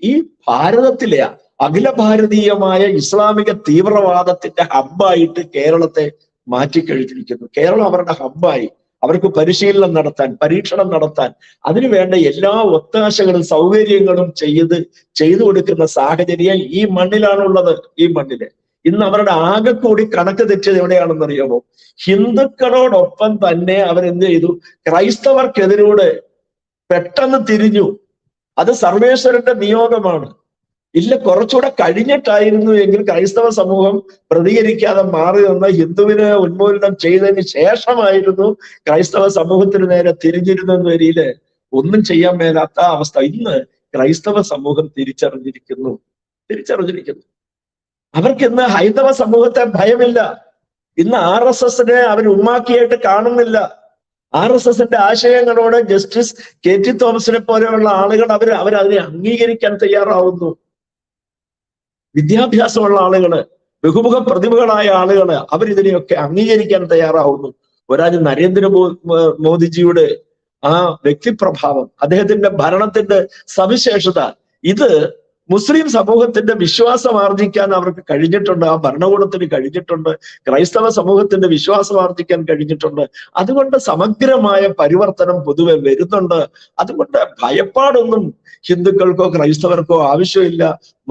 ഈ ഭാരതത്തിലെ അഖില ഭാരതീയമായ ഇസ്ലാമിക തീവ്രവാദത്തിന്റെ ഹബ്ബായിട്ട് കേരളത്തെ മാറ്റിക്കഴിഞ്ഞിരിക്കുന്നു. കേരളം അവരുടെ ഹബ്ബായി. അവർക്ക് പരിശീലനം നടത്താൻ, പരീക്ഷണം നടത്താൻ, അതിനു വേണ്ട എല്ലാ ഒത്താശകളും സൗകര്യങ്ങളും ചെയ്തു കൊടുക്കുന്ന സാഹചര്യം ഈ മണ്ണിലാണുള്ളത്. ഈ മണ്ണില് ഇന്ന് അവരുടെ ആകെ കൂടി കണക്ക് തെറ്റിയത് എവിടെയാണെന്നറിയാമോ? ഹിന്ദുക്കളോടൊപ്പം തന്നെ അവരെന്ത് ചെയ്തു? ക്രൈസ്തവർക്കെതിരൂടെ പെട്ടെന്ന് തിരിഞ്ഞു. അത് സർവേശ്വരന്റെ നിയോഗമാണ്. ഇല്ല, കുറച്ചുകൂടെ കഴിഞ്ഞിട്ടായിരുന്നു എങ്കിൽ ക്രൈസ്തവ സമൂഹം പ്രതികരിക്കാതെ മാറി നിന്ന് ഹിന്ദുവിനെ ഉന്മൂലനം ചെയ്തതിന് ശേഷമായിരുന്നു ക്രൈസ്തവ സമൂഹത്തിന് നേരെ തിരിഞ്ഞിരുന്നെന്ന വരിയില് ഒന്നും ചെയ്യാൻ മേലാത്ത അവസ്ഥ. ഇന്ന് ക്രൈസ്തവ സമൂഹം തിരിച്ചറിഞ്ഞിരിക്കുന്നു. അവർക്ക് ഇന്ന് ഹൈന്ദവ സമൂഹത്തെ ഭയമില്ല. ഇന്ന് RSSനെ അവർ ഉമ്മാക്കിയായിട്ട് കാണുന്നില്ല. RSSന്റെ ആശയങ്ങളോട് ജസ്റ്റിസ് KT തോമസിനെ പോലെയുള്ള ആളുകൾ അവരതിനെ അംഗീകരിക്കാൻ തയ്യാറാവുന്നു. വിദ്യാഭ്യാസമുള്ള ആളുകള്, ബഹുമുഖ പ്രതിഭകളായ ആളുകള് അവരിതിനെയൊക്കെ അംഗീകരിക്കാൻ തയ്യാറാവുന്നു. ഒരാൾ മോദിജിയുടെ ആ വ്യക്തിപ്രഭാവം, അദ്ദേഹത്തിന്റെ ഭരണത്തിന്റെ സവിശേഷത, ഇത് മുസ്ലിം സമൂഹത്തിന്റെ വിശ്വാസം ആർജിക്കാൻ അവർക്ക് കഴിഞ്ഞിട്ടുണ്ട്, ആ ഭരണകൂടത്തിന് കഴിഞ്ഞിട്ടുണ്ട്, ക്രൈസ്തവ സമൂഹത്തിന്റെ വിശ്വാസം ആർജിക്കാൻ കഴിഞ്ഞിട്ടുണ്ട്. അതുകൊണ്ട് സമഗ്രമായ പരിവർത്തനം പൊതുവെ വരുന്നുണ്ട്. അതുകൊണ്ട് ഭയപ്പാടൊന്നും ഹിന്ദുക്കൾക്കോ ക്രൈസ്തവർക്കോ ആവശ്യമില്ല.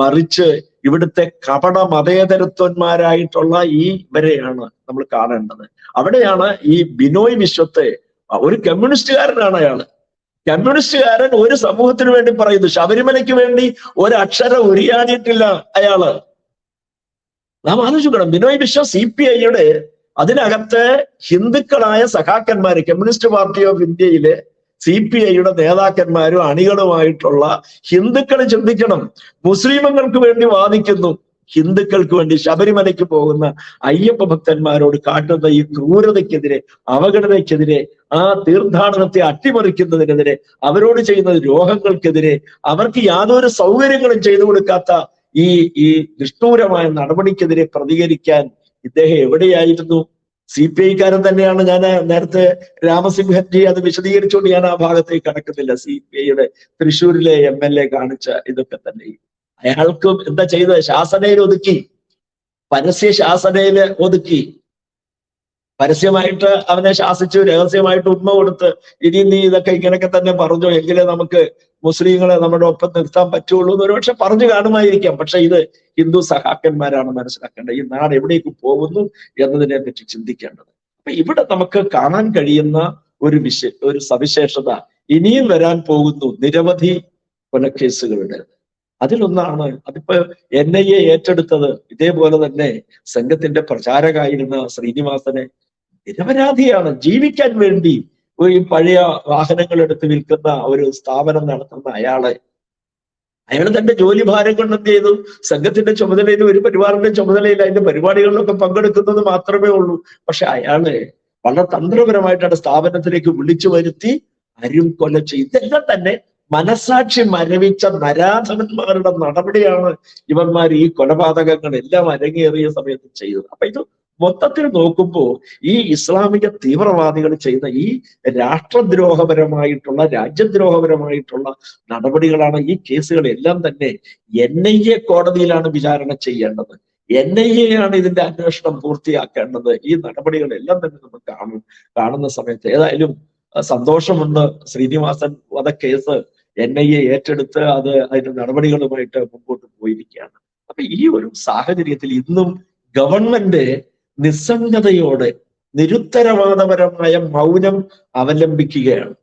മറിച്ച് ഇവിടുത്തെ കപട മതേതരത്വന്മാരായിട്ടുള്ള ഈ ഇവരെയാണ് നമ്മൾ കാണേണ്ടത്. അവിടെയാണ് ഈ ബിനോയ് വിശ്വത്തെ, ഒരു കമ്മ്യൂണിസ്റ്റുകാരനാണ് അയാള്. കമ്മ്യൂണിസ്റ്റുകാരൻ ഒരു സമൂഹത്തിന് വേണ്ടി പറയുന്നു, ശബരിമലയ്ക്ക് വേണ്ടി ഒരക്ഷരം ഉരിയാടിയിട്ടില്ല അയാള്. നാം ആലോചിക്കണം, ബിനോയ് വിശ്വം CPIയുടെ അതിനകത്തെ ഹിന്ദുക്കളായ സഖാക്കന്മാര്, കമ്മ്യൂണിസ്റ്റ് പാർട്ടി ഓഫ് ഇന്ത്യയിലെ CPIയുടെ നേതാക്കന്മാരും അണികളുമായിട്ടുള്ള ഹിന്ദുക്കൾ ചിന്തിക്കണം. മുസ്ലിമുകൾക്ക് വേണ്ടി വാദിക്കുന്നു, ഹിന്ദുക്കൾക്ക് വേണ്ടി ശബരിമലയ്ക്ക് പോകുന്ന അയ്യപ്പ ഭക്തന്മാരോട് കാട്ടുന്ന ഈ ക്രൂരതയ്ക്കെതിരെ, അവഗണനയ്ക്കെതിരെ, ആ തീർത്ഥാടനത്തെ അട്ടിമറിക്കുന്നതിനെതിരെ, അവരോട് ചെയ്യുന്ന ദ്രോഹങ്ങൾക്കെതിരെ, അവർക്ക് യാതൊരു സൗകര്യങ്ങളും ചെയ്തു കൊടുക്കാത്ത ഈ നിഷ്ഠൂരമായ നടപടിക്കെതിരെ പ്രതികരിക്കാൻ ഇദ്ദേഹം എവിടെയായിരുന്നു? CPIക്കാരൻ തന്നെയാണ്. ഞാൻ നേരത്തെ രാമസിംഹൻജി അത് വിശദീകരിച്ചുകൊണ്ട് ഞാൻ ആ ഭാഗത്തേക്ക് കടക്കുന്നില്ല. CPIയുടെ തൃശ്ശൂരിലെ MLA കാണിച്ച ഇതൊക്കെ തന്നെ. അയാൾക്കും എന്താ ചെയ്തത്? ശാസനയിൽ ഒതുക്കി, പരസ്യ ശാസനയിൽ ഒതുക്കി. പരസ്യമായിട്ട് അവനെ ശാസിച്ചു, രഹസ്യമായിട്ട് ഉമ്മ കൊടുത്ത്, ഇനി നീ ഇതൊക്കെ ഇങ്ങനെയൊക്കെ തന്നെ പറഞ്ഞു എങ്കിലേ നമുക്ക് മുസ്ലിങ്ങളെ നമ്മുടെ ഒപ്പം നിർത്താൻ പറ്റുള്ളൂ എന്ന് ഒരുപക്ഷെ പറഞ്ഞു കാണുമായിരിക്കാം. പക്ഷെ ഇത് ഹിന്ദു സഹാക്കന്മാരാണ് മനസ്സിലാക്കേണ്ടത്. ഈ നാട് എവിടേക്ക് പോകുന്നു എന്നതിനെ പറ്റി ചിന്തിക്കേണ്ടത്. അപ്പൊ ഇവിടെ നമുക്ക് കാണാൻ കഴിയുന്ന ഒരു സവിശേഷത, ഇനിയും വരാൻ പോകുന്നു നിരവധി കൊലക്കേസുകളുടെ. അതിലൊന്നാണ്, അതിപ്പോ NIA ഏറ്റെടുത്തത്. ഇതേപോലെ തന്നെ സംഘത്തിന്റെ പ്രചാരകായിരുന്ന ശ്രീനിവാസനെ നിരപരാധിയാണ്. ജീവിക്കാൻ വേണ്ടി ഈ പഴയ വാഹനങ്ങൾ എടുത്ത് വിൽക്കുന്ന ഒരു സ്ഥാപനം നടത്തുന്ന അയാൾ തന്റെ ജോലി ഭാരം കൊണ്ട് എന്ത് ചെയ്തു? സംഘത്തിന്റെ ചുമതലയിൽ, ഒരു പരിവാറിന്റെ ചുമതലയിൽ അതിന്റെ പരിപാടികളിലൊക്കെ പങ്കെടുക്കുന്നത് മാത്രമേ ഉള്ളൂ. പക്ഷെ അയാള് വളരെ തന്ത്രപരമായിട്ടാണ് സ്ഥാപനത്തിലേക്ക് വിളിച്ചു വരുത്തി കൊല ചെയ്ത്. ഇതെല്ലാം തന്നെ മനസാക്ഷി മരവിച്ച നരാധവന്മാരുടെ നടപടിയാണ് ഇവന്മാർ ഈ കൊലപാതകങ്ങൾ എല്ലാം അരങ്ങേറിയ സമയത്ത് ചെയ്തത്. അപ്പൊ ഇത് മൊത്തത്തിൽ നോക്കുമ്പോൾ ഈ ഇസ്ലാമിക തീവ്രവാദികൾ ചെയ്യുന്ന ഈ രാഷ്ട്രദ്രോഹപരമായിട്ടുള്ള, രാജ്യദ്രോഹപരമായിട്ടുള്ള നടപടികളാണ്. ഈ കേസുകളെല്ലാം തന്നെ NIA കോടതിയിലാണ് വിചാരണ ചെയ്യേണ്ടത്. NIA ആണ് ഇതിന്റെ അന്വേഷണം പൂർത്തിയാക്കേണ്ടത്. ഈ നടപടികളെല്ലാം തന്നെ നമ്മൾ കാണുന്ന സമയത്ത് ഏതായാലും സന്തോഷമുണ്ട്. ശ്രീനിവാസൻ വധക്കേസ് NIA ഏറ്റെടുത്ത് അതിന്റെ നടപടികളുമായിട്ട് മുമ്പോട്ട് പോയിരിക്കുകയാണ്. അപ്പൊ ഈ ഒരു സാഹചര്യത്തിൽ ഇന്നും ഗവൺമെന്റ് നിസ്സംഗതയോടെ നിരുത്തരവാദപരമായ മൗനം അവലംബിക്കുകയാണ്.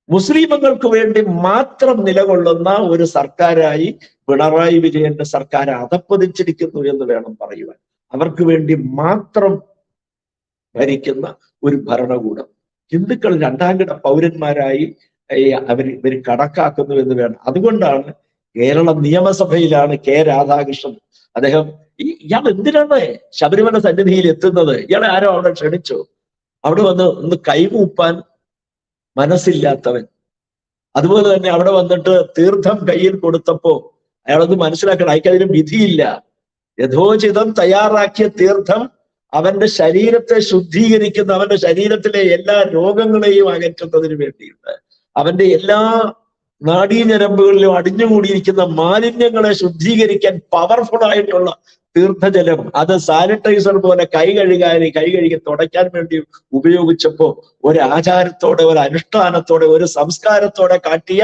മുസ്ലിമുകൾക്ക് വേണ്ടി മാത്രം നിലകൊള്ളുന്ന ഒരു സർക്കാരായി പിണറായി വിജയന്റെ സർക്കാർ അധപ്പതിച്ചിരിക്കുന്നു എന്ന് വേണം പറയുവാൻ. അവർക്ക് വേണ്ടി മാത്രം ഭരിക്കുന്ന ഒരു ഭരണകൂടം. ഹിന്ദുക്കൾ രണ്ടാംകിട പൗരന്മാരായി ഇവർ കണക്കാക്കുന്നു എന്ന് വേണം. അതുകൊണ്ടാണ് കേരള നിയമസഭയിലാണ് K. രാധാകൃഷ്ണൻ, അദ്ദേഹം ഇയാൾ എന്തിനാണ് ശബരിമല സന്നിധിയിൽ എത്തുന്നത്? ഇയാളെ ആരോ അവിടെ ക്ഷണിച്ചു, അവിടെ ഒന്ന് കൈകൂപ്പാൻ മനസ്സില്ലാത്തവൻ. അതുപോലെ തന്നെ അവിടെ വന്നിട്ട് തീർത്ഥം കയ്യിൽ കൊടുത്തപ്പോ അയാളൊന്ന് മനസ്സിലാക്കണം, അയക്കതിന് വിധിയില്ല. യഥോചിതം തയ്യാറാക്കിയ തീർത്ഥം അവന്റെ ശരീരത്തെ ശുദ്ധീകരിക്കുന്ന, അവന്റെ ശരീരത്തിലെ എല്ലാ രോഗങ്ങളെയും അകറ്റുന്നതിന് വേണ്ടിയിട്ട്, അവന്റെ എല്ലാ നാഡീഞരമ്പുകളിലും അടിഞ്ഞുകൂടിയിരിക്കുന്ന മാലിന്യങ്ങളെ ശുദ്ധീകരിക്കാൻ പവർഫുൾ ആയിട്ടുള്ള തീർത്ഥജലം, അത് സാനിറ്റൈസർ പോലെ കൈ കഴുകി തുടയ്ക്കാൻ വേണ്ടി ഉപയോഗിച്ചപ്പോ ഒരു ആചാരത്തോടെ, ഒരു അനുഷ്ഠാനത്തോടെ, ഒരു സംസ്കാരത്തോടെ കാട്ടിയ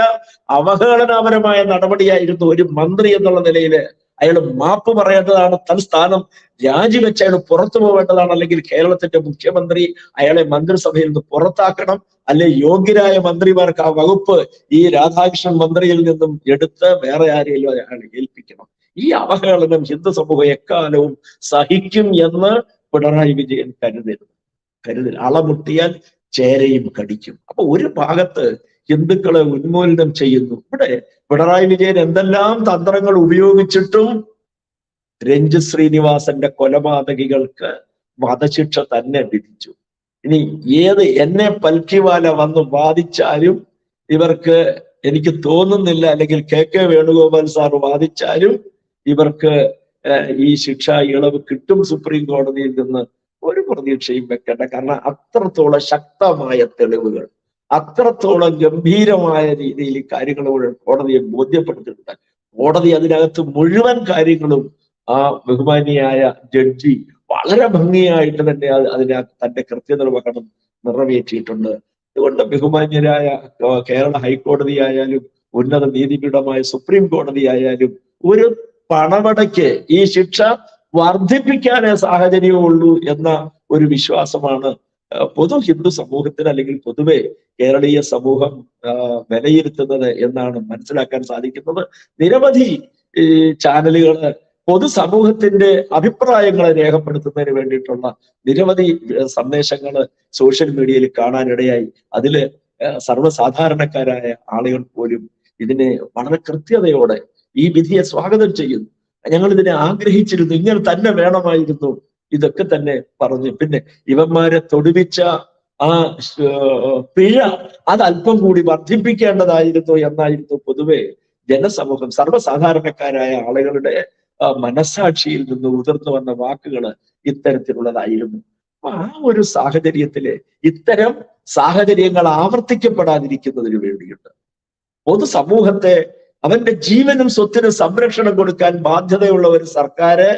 അവഹേളനപരമായ നടപടിയായിരുന്നു. ഒരു മന്ത്രി എന്നുള്ള നിലയിൽ അയാൾ മാപ്പ് പറയേണ്ടതാണ്, തൽസ്ഥാനം രാജിവെച്ച് അയാൾ പുറത്തു പോവേണ്ടതാണ്. അല്ലെങ്കിൽ കേരളത്തിന്റെ മുഖ്യമന്ത്രി അയാളെ മന്ത്രിസഭയിൽ നിന്ന് പുറത്താക്കണം. അല്ലെ യോഗ്യരായ മന്ത്രിമാർക്ക് ആ വകുപ്പ് ഈ രാധാകൃഷ്ണൻ മന്ത്രിയിൽ നിന്നും എടുത്ത് വേറെ ആരെങ്കിലും അയാൾ ഏൽപ്പിക്കണം. ഈ അവഹേളനം ഹിന്ദു സമൂഹം എക്കാലവും സഹിക്കും എന്ന് പിണറായി വിജയൻ കരുതൽ. അളമുട്ടിയാൽ ചേരയും കടിക്കും. അപ്പൊ ഒരു ഭാഗത്ത് ഹിന്ദുക്കളെ ഉന്മൂലനം ചെയ്യുന്നു. ഇവിടെ പിണറായി വിജയൻ എന്തെല്ലാം തന്ത്രങ്ങൾ ഉപയോഗിച്ചിട്ടും രഞ്ജിത്ത് ശ്രീനിവാസന്റെ കൊലപാതകികൾക്ക് വധശിക്ഷ തന്നെ വിധിച്ചു. ഇനി എന്നെ പൽക്കിവാല വന്ന് വാദിച്ചാലും ഇവർക്ക്, എനിക്ക് തോന്നുന്നില്ല, അല്ലെങ്കിൽ KK വേണുഗോപാൽ സാർ വാദിച്ചാലും ഇവർക്ക് ഈ ശിക്ഷ ഇളവ് കിട്ടും സുപ്രീം കോടതിയിൽ നിന്ന് ഒരു പ്രതീക്ഷയും വെക്കേണ്ട. കാരണം അത്രത്തോളം ശക്തമായ തെളിവുകൾ, അത്രത്തോളം ഗംഭീരമായ രീതിയിൽ കാര്യങ്ങൾ കോടതിയെ ബോധ്യപ്പെടുത്തിയിട്ടുണ്ട്. കോടതി അതിനകത്ത് മുഴുവൻ കാര്യങ്ങളും ആ ബഹുമാനിയായ ജഡ്ജി വളരെ ഭംഗിയായിട്ട് തന്നെ തന്റെ കൃത്യനിർവഹണം നിറവേറ്റിയിട്ടുണ്ട്. അതുകൊണ്ട് ബഹുമാന്യരായ കേരള ഹൈക്കോടതി ആയാലും ഉന്നത നീതിപീഠമായ സുപ്രീം കോടതി ആയാലും ഒരു പണമടയ്ക്ക് ഈ ശിക്ഷ വർദ്ധിപ്പിക്കാനേ സാഹചര്യമുള്ളൂ എന്ന ഒരു വിശ്വാസമാണ് പൊതു ഹിന്ദു സമൂഹത്തിന് അല്ലെങ്കിൽ പൊതുവെ കേരളീയ സമൂഹം വിലയിരുത്തുന്നത് എന്നാണ് മനസ്സിലാക്കാൻ സാധിക്കുന്നത്. നിരവധി ചാനലുകള് പൊതുസമൂഹത്തിന്റെ അഭിപ്രായങ്ങളെ രേഖപ്പെടുത്തുന്നതിന് വേണ്ടിയിട്ടുള്ള നിരവധി സന്ദേശങ്ങള് സോഷ്യൽ മീഡിയയിൽ കാണാനിടയായി. അതില് സർവ്വസാധാരണക്കാരായ ആളുകൾ പോലും ഇതിനെ വളരെ കൃത്യതയോടെ ഈ വിധിയെ സ്വാഗതം ചെയ്യുന്നു. ഞങ്ങൾ ഇതിനെ ആഗ്രഹിച്ചിരുന്നു, ഇങ്ങനെ തന്നെ വേണമായിരുന്നു, ഇതൊക്കെ തന്നെ പറഞ്ഞു. പിന്നെ ഇവന്മാരെ തൊടുവിച്ച ആ പിഴ അത് അല്പം കൂടി വർദ്ധിപ്പിക്കേണ്ടതായിരുന്നു എന്നായിരുന്നു പൊതുവെ ജനസമൂഹം, സർവ്വസാധാരണക്കാരായ ആളുകളുടെ മനസാക്ഷിയിൽ നിന്ന് ഉതിർന്നു വന്ന വാക്കുകൾ ഇത്തരത്തിലുള്ളതായിരുന്നു. ആ ഒരു സാഹചര്യത്തില് ഇത്തരം സാഹചര്യങ്ങൾ ആവർത്തിക്കപ്പെടാതിരിക്കുന്നതിന് വേണ്ടിയിട്ട് പൊതുസമൂഹത്തെ അവന്റെ ജീവനും സ്വത്തിനും സംരക്ഷണം കൊടുക്കാൻ ബാധ്യതയുള്ള ഒരു സർക്കാര്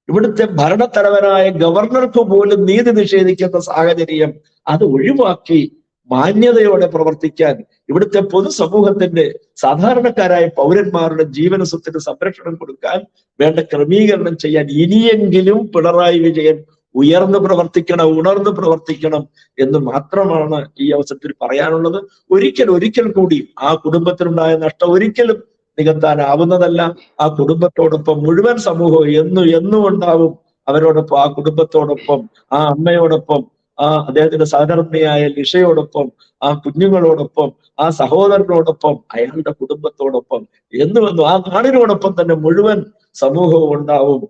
ഇവിടുത്തെ ഭരണത്തലവനായ ഗവർണർക്ക് പോലും നീതി നിഷേധിക്കുന്ന സാഹചര്യം അത് ഒഴിവാക്കി മാന്യതയോടെ പ്രവർത്തിക്കാൻ, ഇവിടുത്തെ പൊതുസമൂഹത്തിന്റെ സാധാരണക്കാരായ പൗരന്മാരുടെ ജീവന സ്വത്തിന് സംരക്ഷണം കൊടുക്കാൻ വേണ്ട ക്രമീകരണം ചെയ്യാൻ ഇനിയെങ്കിലും പിണറായി വിജയൻ ഉയർന്നു പ്രവർത്തിക്കണം, ഉണർന്നു പ്രവർത്തിക്കണം എന്ന് മാത്രമാണ് ഈ അവസരത്തിൽ പറയാനുള്ളത്. ഒരിക്കൽ കൂടി ആ കുടുംബത്തിനുണ്ടായ നഷ്ടം ഒരിക്കലും നികത്താനാവുന്നതല്ല. ആ കുടുംബത്തോടൊപ്പം മുഴുവൻ സമൂഹവും എന്നും ഉണ്ടാവും. അവരോടൊപ്പം, ആ കുടുംബത്തോടൊപ്പം, ആ അമ്മയോടൊപ്പം, ആ അദ്ദേഹത്തിന്റെ സഹധർമ്മിണിയായ ലിഷയോടൊപ്പം, ആ കുഞ്ഞുങ്ങളോടൊപ്പം, ആ സഹോദരനോടൊപ്പം, അയാളുടെ കുടുംബത്തോടൊപ്പം എന്നുവെന്നും ആ നാടിനോടൊപ്പം തന്നെ മുഴുവൻ സമൂഹവും ഉണ്ടാവും.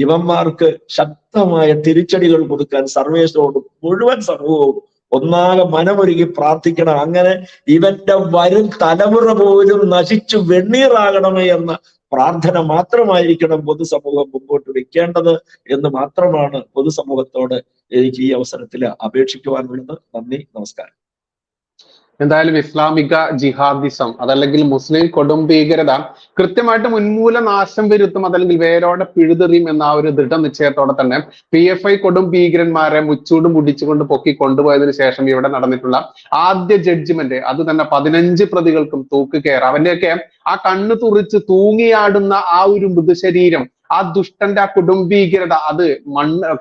ഇവന്മാർക്ക് ശക്തമായ തിരിച്ചടികൾ കൊടുക്കാൻ സർവേശ്വരോടും മുഴുവൻ സമൂഹവും ഒന്നാകെ മനമൊരുങ്ങി പ്രാർത്ഥിക്കണം. അങ്ങനെ ഇവന്റെ വരും തലമുറ പോലും നശിച്ചു വെണ്ണീറാകണമേ എന്ന പ്രാർത്ഥന മാത്രമായിരിക്കണം പൊതുസമൂഹം മുമ്പോട്ട് വെക്കേണ്ടത് എന്ന് മാത്രമാണ് പൊതുസമൂഹത്തോട് എനിക്ക് ഈ അവസരത്തിൽ അപേക്ഷിക്കുവാനുള്ളത്. നന്ദി, നമസ്കാരം. എന്തായാലും ഇസ്ലാമിക ജിഹാദിസം അതല്ലെങ്കിൽ മുസ്ലിം കൊടും ഭീകരത കൃത്യമായിട്ട് ഉന്മൂല നാശം വരുത്തും, അതല്ലെങ്കിൽ വേരോടെ പിഴുതെറിയും എന്ന ആ ഒരു ദൃഢനിശ്ചയത്തോടെ തന്നെ PFI കൊടും ഭീകരന്മാരെ മുച്ചൂട് മുടിച്ചുകൊണ്ട് പൊക്കി കൊണ്ടുപോയതിനു ശേഷം ഇവിടെ നടന്നിട്ടുള്ള ആദ്യ ജഡ്ജ്മെന്റ് അത് തന്നെ 15 പ്രതികൾക്കും തൂക്ക് കയറാം. അവന്റെയൊക്കെ ആ കണ്ണ് തുറിച്ച് തൂങ്ങിയാടുന്ന ആ ഒരു മൃതശരീരം, ആ ദുഷ്ടന്റെ ആ കൊടും ഭീകരത അത്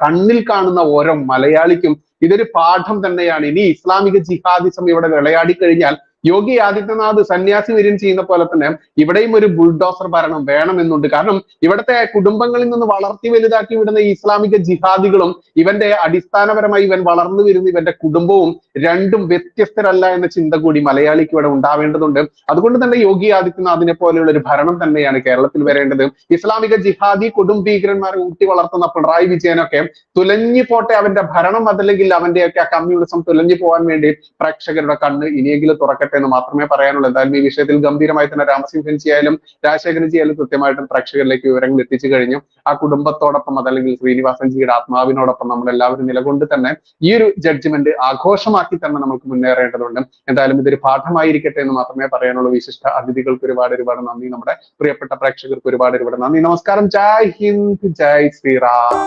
കണ്ണിൽ കാണുന്ന ഓരോ മലയാളിക്കും ഇതൊരു പാഠം തന്നെയാണ്. ഇനി ഇസ്ലാമിക ജിഹാദിസം ഇവിടെ വിളയാടി കഴിഞ്ഞാൽ യോഗി ആദിത്യനാഥ് സന്യാസി വരും ചെയ്യുന്ന പോലെ തന്നെ ഇവിടെയും ഒരു ബുൾഡോസർ ഭരണം വേണമെന്നുണ്ട്. കാരണം ഇവിടുത്തെ കുടുംബങ്ങളിൽ നിന്ന് വളർത്തി വലുതാക്കി വിടുന്ന ഈ ഇസ്ലാമിക ജിഹാദികളും ഇവന്റെ അടിസ്ഥാനപരമായി ഇവൻ വളർന്നു വരുന്ന ഇവന്റെ കുടുംബവും രണ്ടും വ്യത്യസ്തരല്ല എന്ന ചിന്ത കൂടി മലയാളിക്ക് ഇവിടെ ഉണ്ടാവേണ്ടതുണ്ട്. അതുകൊണ്ട് തന്നെ യോഗി ആദിത്യനാഥിനെ പോലെയുള്ള ഒരു ഭരണം തന്നെയാണ് കേരളത്തിൽ വരേണ്ടത്. ഇസ്ലാമിക ജിഹാദി കൊടും ഭീകരന്മാരെ ഊട്ടി വളർത്തുന്ന പിണറായി വിജയനൊക്കെ തുലഞ്ഞു പോട്ടെ, അവന്റെ ഭരണം അതല്ലെങ്കിൽ അവന്റെയൊക്കെ ആ കമ്മ്യൂണിസം തുലഞ്ഞു പോകാൻ വേണ്ടി പ്രേക്ഷകരുടെ കണ്ണ് ഇനിയെങ്കിലും തുറക്കട്ടെ എന്ന് മാത്രമേ പറയാനുള്ളൂ. എന്തായാലും ഈ വിഷയത്തിൽ ഗംഭീരമായി തന്നെ രാമസിംഹൻജി ആയാലും രാജശേഖരൻജി ആയാലും കൃത്യമായിട്ടും പ്രേക്ഷകരിലേക്ക് വിവരങ്ങൾ എത്തിച്ചു കഴിഞ്ഞു. ആ കുടുംബത്തോടൊപ്പം അതല്ലെങ്കിൽ ശ്രീനിവാസൻജിയുടെ ആത്മാവിനോടൊപ്പം നമ്മളെല്ലാവരും നിലകൊണ്ട് തന്നെ ഈ ഒരു ജഡ്ജ്മെന്റ് ആഘോഷമാക്കി തന്നെ നമുക്ക് മുന്നേറേണ്ടതുണ്ട്. എന്തായാലും ഇതൊരു പാഠമായിരിക്കട്ടെ എന്ന് മാത്രമേ പറയാനുള്ളൂ. വിശിഷ്ട അതിഥികൾക്ക് ഒരുപാട് നന്ദി. നമ്മുടെ പ്രിയപ്പെട്ട പ്രേക്ഷകർക്ക് ഒരുപാട് നന്ദി. നമസ്കാരം. ജയ് ഹിന്ദ്, ജയ് ശ്രീറാം.